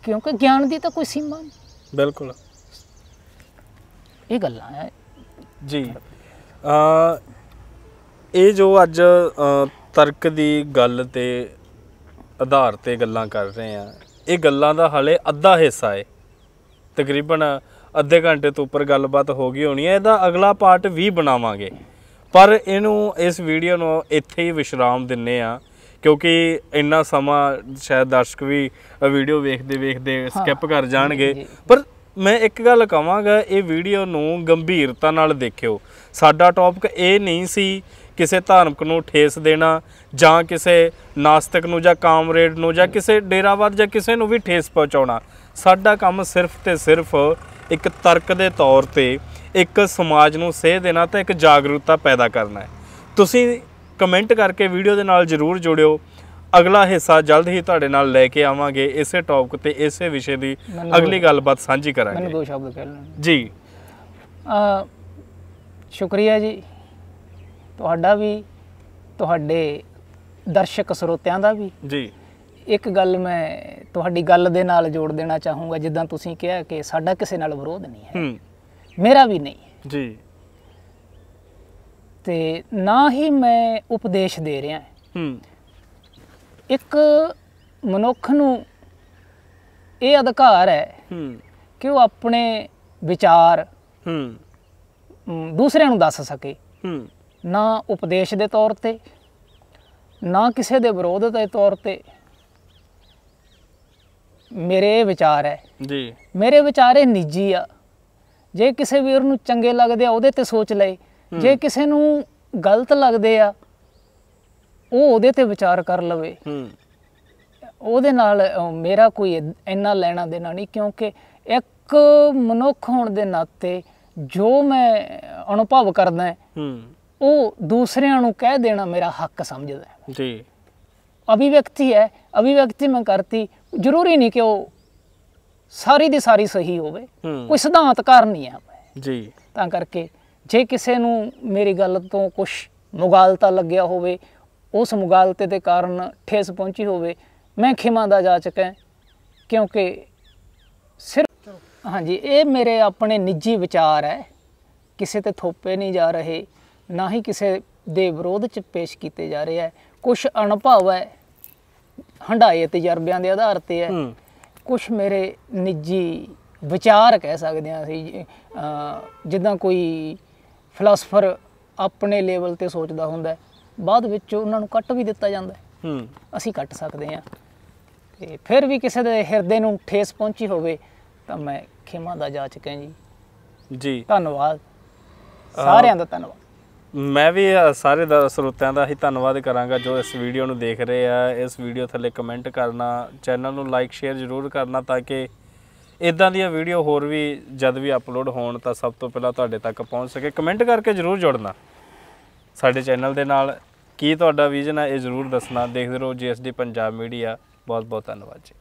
ਕਿਉਂਕਿ ਗਿਆਨ ਦੀ ਤਾਂ ਕੋਈ ਸੀਮਾ ਨਹੀਂ। ਬਿਲਕੁਲ, ਇਹ ਗੱਲਾਂ ਹੈ ਜੀ। ਇਹ ਜੋ ਅੱਜ ਤਰਕ ਦੀ ਗੱਲ ਤੇ ਆਧਾਰ ਤੇ ਗੱਲਾਂ ਕਰ ਰਹੇ ਆ, ਇਹ ਗੱਲਾਂ ਦਾ ਹਾਲੇ ਅੱਧਾ ਹਿੱਸਾ ਹੈ, ਤਕਰੀਬਨ ਅੱਧੇ ਘੰਟੇ ਤੋਂ ਉੱਪਰ ਗੱਲਬਾਤ ਹੋ ਗਈ ਹੋਣੀ ਹੈ। ਇਹਦਾ ਅਗਲਾ ਪਾਰਟ ਵੀ ਬਣਾਵਾਂਗੇ, ਪਰ ਇਹਨੂੰ ਇਸ ਵੀਡੀਓ ਨੂੰ ਇੱਥੇ ਹੀ ਵਿਸ਼ਰਾਮ ਦਿੰਨੇ ਆ, ਕਿਉਂਕਿ ਇੰਨਾ ਸਮਾਂ ਸ਼ਾਇਦ ਦਰਸ਼ਕ ਵੀ ਵੀਡੀਓ ਵੇਖਦੇ ਸਕਿਪ ਕਰ ਜਾਣਗੇ। ਪਰ ਮੈਂ ਇੱਕ ਗੱਲ ਕਹਾਂਗਾ, ਇਹ ਵੀਡੀਓ ਨੂੰ ਗੰਭੀਰਤਾ ਨਾਲ ਦੇਖਿਓ। ਸਾਡਾ ਟੌਪਿਕ ਇਹ ਨਹੀਂ ਸੀ ਕਿਸੇ ਧਾਰਮਿਕ ਨੂੰ ਠੇਸ ਦੇਣਾ, ਜਾਂ ਕਿਸੇ ਨਾਸਤਿਕ ਨੂੰ ਜਾਂ ਕਾਮਰੇਡ ਨੂੰ ਜਾਂ ਕਿਸੇ ਡੇਰਾਵਾਦ ਜਾਂ ਕਿਸੇ ਨੂੰ ਵੀ ਠੇਸ ਪਹੁੰਚਾਉਣਾ। ਸਾਡਾ ਕੰਮ ਸਿਰਫ ਤੇ ਸਿਰਫ ਇੱਕ ਤਰਕ ਦੇ ਤੌਰ ਤੇ ਇੱਕ ਸਮਾਜ ਨੂੰ ਸੇਧ ਦੇਣਾ ਤੇ ਇੱਕ ਜਾਗਰੂਕਤਾ ਪੈਦਾ ਕਰਨਾ ਹੈ। ਤੁਸੀਂ ਕਮੈਂਟ ਕਰਕੇ ਵੀਡੀਓ ਦੇ ਨਾਲ ਜ਼ਰੂਰ ਜੁੜਿਓ। ਅਗਲਾ ਹਿੱਸਾ ਜਲਦ ਹੀ ਤੁਹਾਡੇ ਨਾਲ ਲੈ ਕੇ ਆਵਾਂਗੇ, ਇਸੇ ਟੌਪਿਕ ਤੇ ਇਸੇ ਵਿਸ਼ੇ ਦੀ ਅਗਲੀ ਗੱਲਬਾਤ ਸਾਂਝੀ ਕਰਾਂਗੇ। ਮੈਨੂੰ ਦੋ ਸ਼ਬਦ ਕਹਿ ਲੈਣ ਜੀ। ਸ਼ੁਕਰੀਆ ਜੀ ਤੁਹਾਡਾ ਵੀ, ਤੁਹਾਡੇ ਦਰਸ਼ਕ ਸਰੋਤਿਆਂ ਦਾ ਵੀ ਜੀ। ਇੱਕ ਗੱਲ ਮੈਂ ਤੁਹਾਡੀ ਗੱਲ ਦੇ ਨਾਲ ਜੋੜ ਦੇਣਾ ਚਾਹੂੰਗਾ, ਜਿੱਦਾਂ ਤੁਸੀਂ ਕਿਹਾ ਕਿ ਸਾਡਾ ਕਿਸੇ ਨਾਲ ਵਿਰੋਧ ਨਹੀਂ ਹੈ, ਮੇਰਾ ਵੀ ਨਹੀਂ ਜੀ, ਤੇ ਨਾ ਹੀ ਮੈਂ ਉਪਦੇਸ਼ ਦੇ ਰਿਹਾ। ਇੱਕ ਮਨੁੱਖ ਨੂੰ ਇਹ ਅਧਿਕਾਰ ਹੈ ਕਿ ਉਹ ਆਪਣੇ ਵਿਚਾਰ ਦੂਸਰਿਆਂ ਨੂੰ ਦੱਸ ਸਕੇ, ਨਾ ਉਪਦੇਸ਼ ਦੇ ਤੌਰ ਤੇ, ਨਾ ਕਿਸੇ ਦੇ ਵਿਰੋਧ ਦੇ ਤੌਰ ਤੇ। ਮੇਰੇ ਵਿਚਾਰ ਹੈ ਜੀ, ਮੇਰੇ ਵਿਚਾਰ ਇਹ ਨਿੱਜੀ ਆ, ਜੇ ਕਿਸੇ ਵੀਰ ਨੂੰ ਚੰਗੇ ਲੱਗਦੇ ਆ ਉਹਦੇ ਤੇ ਸੋਚ ਲਏ, ਜੇ ਕਿਸੇ ਨੂੰ ਗਲਤ ਲੱਗਦੇ ਆ ਉਹ ਉਹਦੇ ਤੇ ਵਿਚਾਰ ਕਰ ਲਵੇ। ਉਹਦੇ ਨਾਲ ਮੇਰਾ ਕੋਈ ਇੰਨਾ ਲੈਣਾ ਦੇਣਾ ਨਹੀਂ, ਕਿਉਂਕਿ ਇੱਕ ਮਨੁੱਖ ਹੋਣ ਦੇ ਨਾਤੇ ਜੋ ਮੈਂ ਅਨੁਭਵ ਕਰਦਾ ਉਹ ਦੂਸਰਿਆਂ ਨੂੰ ਕਹਿ ਦੇਣਾ ਮੇਰਾ ਹੱਕ ਸਮਝਦਾ ਹੈ। ਜੀ ਅਭਿਵਿਅਕਤੀ ਹੈ, ਅਭਿਵਿਅਕਤੀ ਮੈਂ ਕਰਤੀ, ਜ਼ਰੂਰੀ ਨਹੀਂ ਕਿ ਉਹ ਸਾਰੀ ਦੀ ਸਾਰੀ ਸਹੀ ਹੋਵੇ, ਕੋਈ ਸਿਧਾਂਤਕਾਰ ਨਹੀਂ ਹੈ ਜੀ। ਤਾਂ ਕਰਕੇ ਜੇ ਕਿਸੇ ਨੂੰ ਮੇਰੀ ਗੱਲ ਤੋਂ ਕੁਝ ਮੁਗਾਲਤਾ ਲੱਗਿਆ ਹੋਵੇ, ਉਸ ਮੁਗਾਲਤੇ ਦੇ ਕਾਰਨ ਠੇਸ ਪਹੁੰਚੀ ਹੋਵੇ, ਮੈਂ ਖਿਮਾ ਦਾ ਜਾਚਕ ਹਾਂ, ਕਿਉਂਕਿ ਸਿਰਫ ਹਾਂਜੀ ਇਹ ਮੇਰੇ ਆਪਣੇ ਨਿੱਜੀ ਵਿਚਾਰ ਹੈ, ਕਿਸੇ ਤੇ ਥੋਪੇ ਨਹੀਂ ਜਾ ਰਹੇ, ਨਾ ਹੀ ਕਿਸੇ ਦੇ ਵਿਰੋਧ 'ਚ ਪੇਸ਼ ਕੀਤੇ ਜਾ ਰਹੇ ਹੈ। ਕੁਝ ਅਨੁਭਵ ਹੈ, ਹੰਢਾਏ ਤਜਰਬਿਆਂ ਦੇ ਆਧਾਰ ਤੇ ਹੈ, ਕੁਝ ਮੇਰੇ ਨਿੱਜੀ ਵਿਚਾਰ ਕਹਿ ਸਕਦੇ ਹਾਂ ਅਸੀਂ। ਜਿੱਦਾਂ ਕੋਈ ਫਿਲਾਸਫਰ ਆਪਣੇ ਲੈਵਲ ਤੇ ਸੋਚਦਾ ਹੁੰਦਾ, ਬਾਅਦ ਵਿੱਚ ਉਹਨਾਂ ਨੂੰ ਕੱਟ ਵੀ ਦਿੱਤਾ ਜਾਂਦਾ, ਅਸੀਂ ਕੱਟ ਸਕਦੇ ਹਾਂ। ਤੇ ਫਿਰ ਵੀ ਕਿਸੇ ਦੇ ਹਿਰਦੇ ਨੂੰ ਠੇਸ ਪਹੁੰਚੀ ਹੋਵੇ ਤਾਂ ਮੈਂ ਖਿਮਾ ਦਾ ਜਾਚਕ ਹਾਂ ਜੀ। ਜੀ ਧੰਨਵਾਦ, ਸਾਰਿਆਂ ਦਾ ਧੰਨਵਾਦ। ਮੈਂ ਵੀ ਸਾਰੇ ਸਰੋਤਿਆਂ ਦਾ ਹੀ ਧੰਨਵਾਦ ਕਰਾਂਗਾ ਜੋ ਇਸ ਵੀਡੀਓ ਨੂੰ ਦੇਖ ਰਹੇ ਆ। ਇਸ ਵੀਡੀਓ ਥੱਲੇ ਕਮੈਂਟ ਕਰਨਾ, ਚੈਨਲ ਨੂੰ ਲਾਈਕ ਸ਼ੇਅਰ ਜ਼ਰੂਰ ਕਰਨਾ, ਤਾਂ ਕਿ ਇੱਦਾਂ ਦੀਆਂ ਵੀਡੀਓ ਹੋਰ ਵੀ ਜਦ ਵੀ ਅਪਲੋਡ ਹੋਣ ਤਾਂ ਸਭ ਤੋਂ ਪਹਿਲਾਂ ਤੁਹਾਡੇ ਤੱਕ ਪਹੁੰਚ ਸਕੇ। ਕਮੈਂਟ ਕਰਕੇ ਜ਼ਰੂਰ ਜੁੜਨਾ ਸਾਡੇ ਚੈਨਲ ਦੇ ਨਾਲ, ਕੀ ਤੁਹਾਡਾ ਵਿਜ਼ਨ ਹੈ ਇਹ ਜ਼ਰੂਰ ਦੱਸਣਾ। ਦੇਖਦੇ ਰਹੋ GSD ਪੰਜਾਬ ਮੀਡੀਆ। ਬਹੁਤ ਬਹੁਤ ਧੰਨਵਾਦ ਜੀ।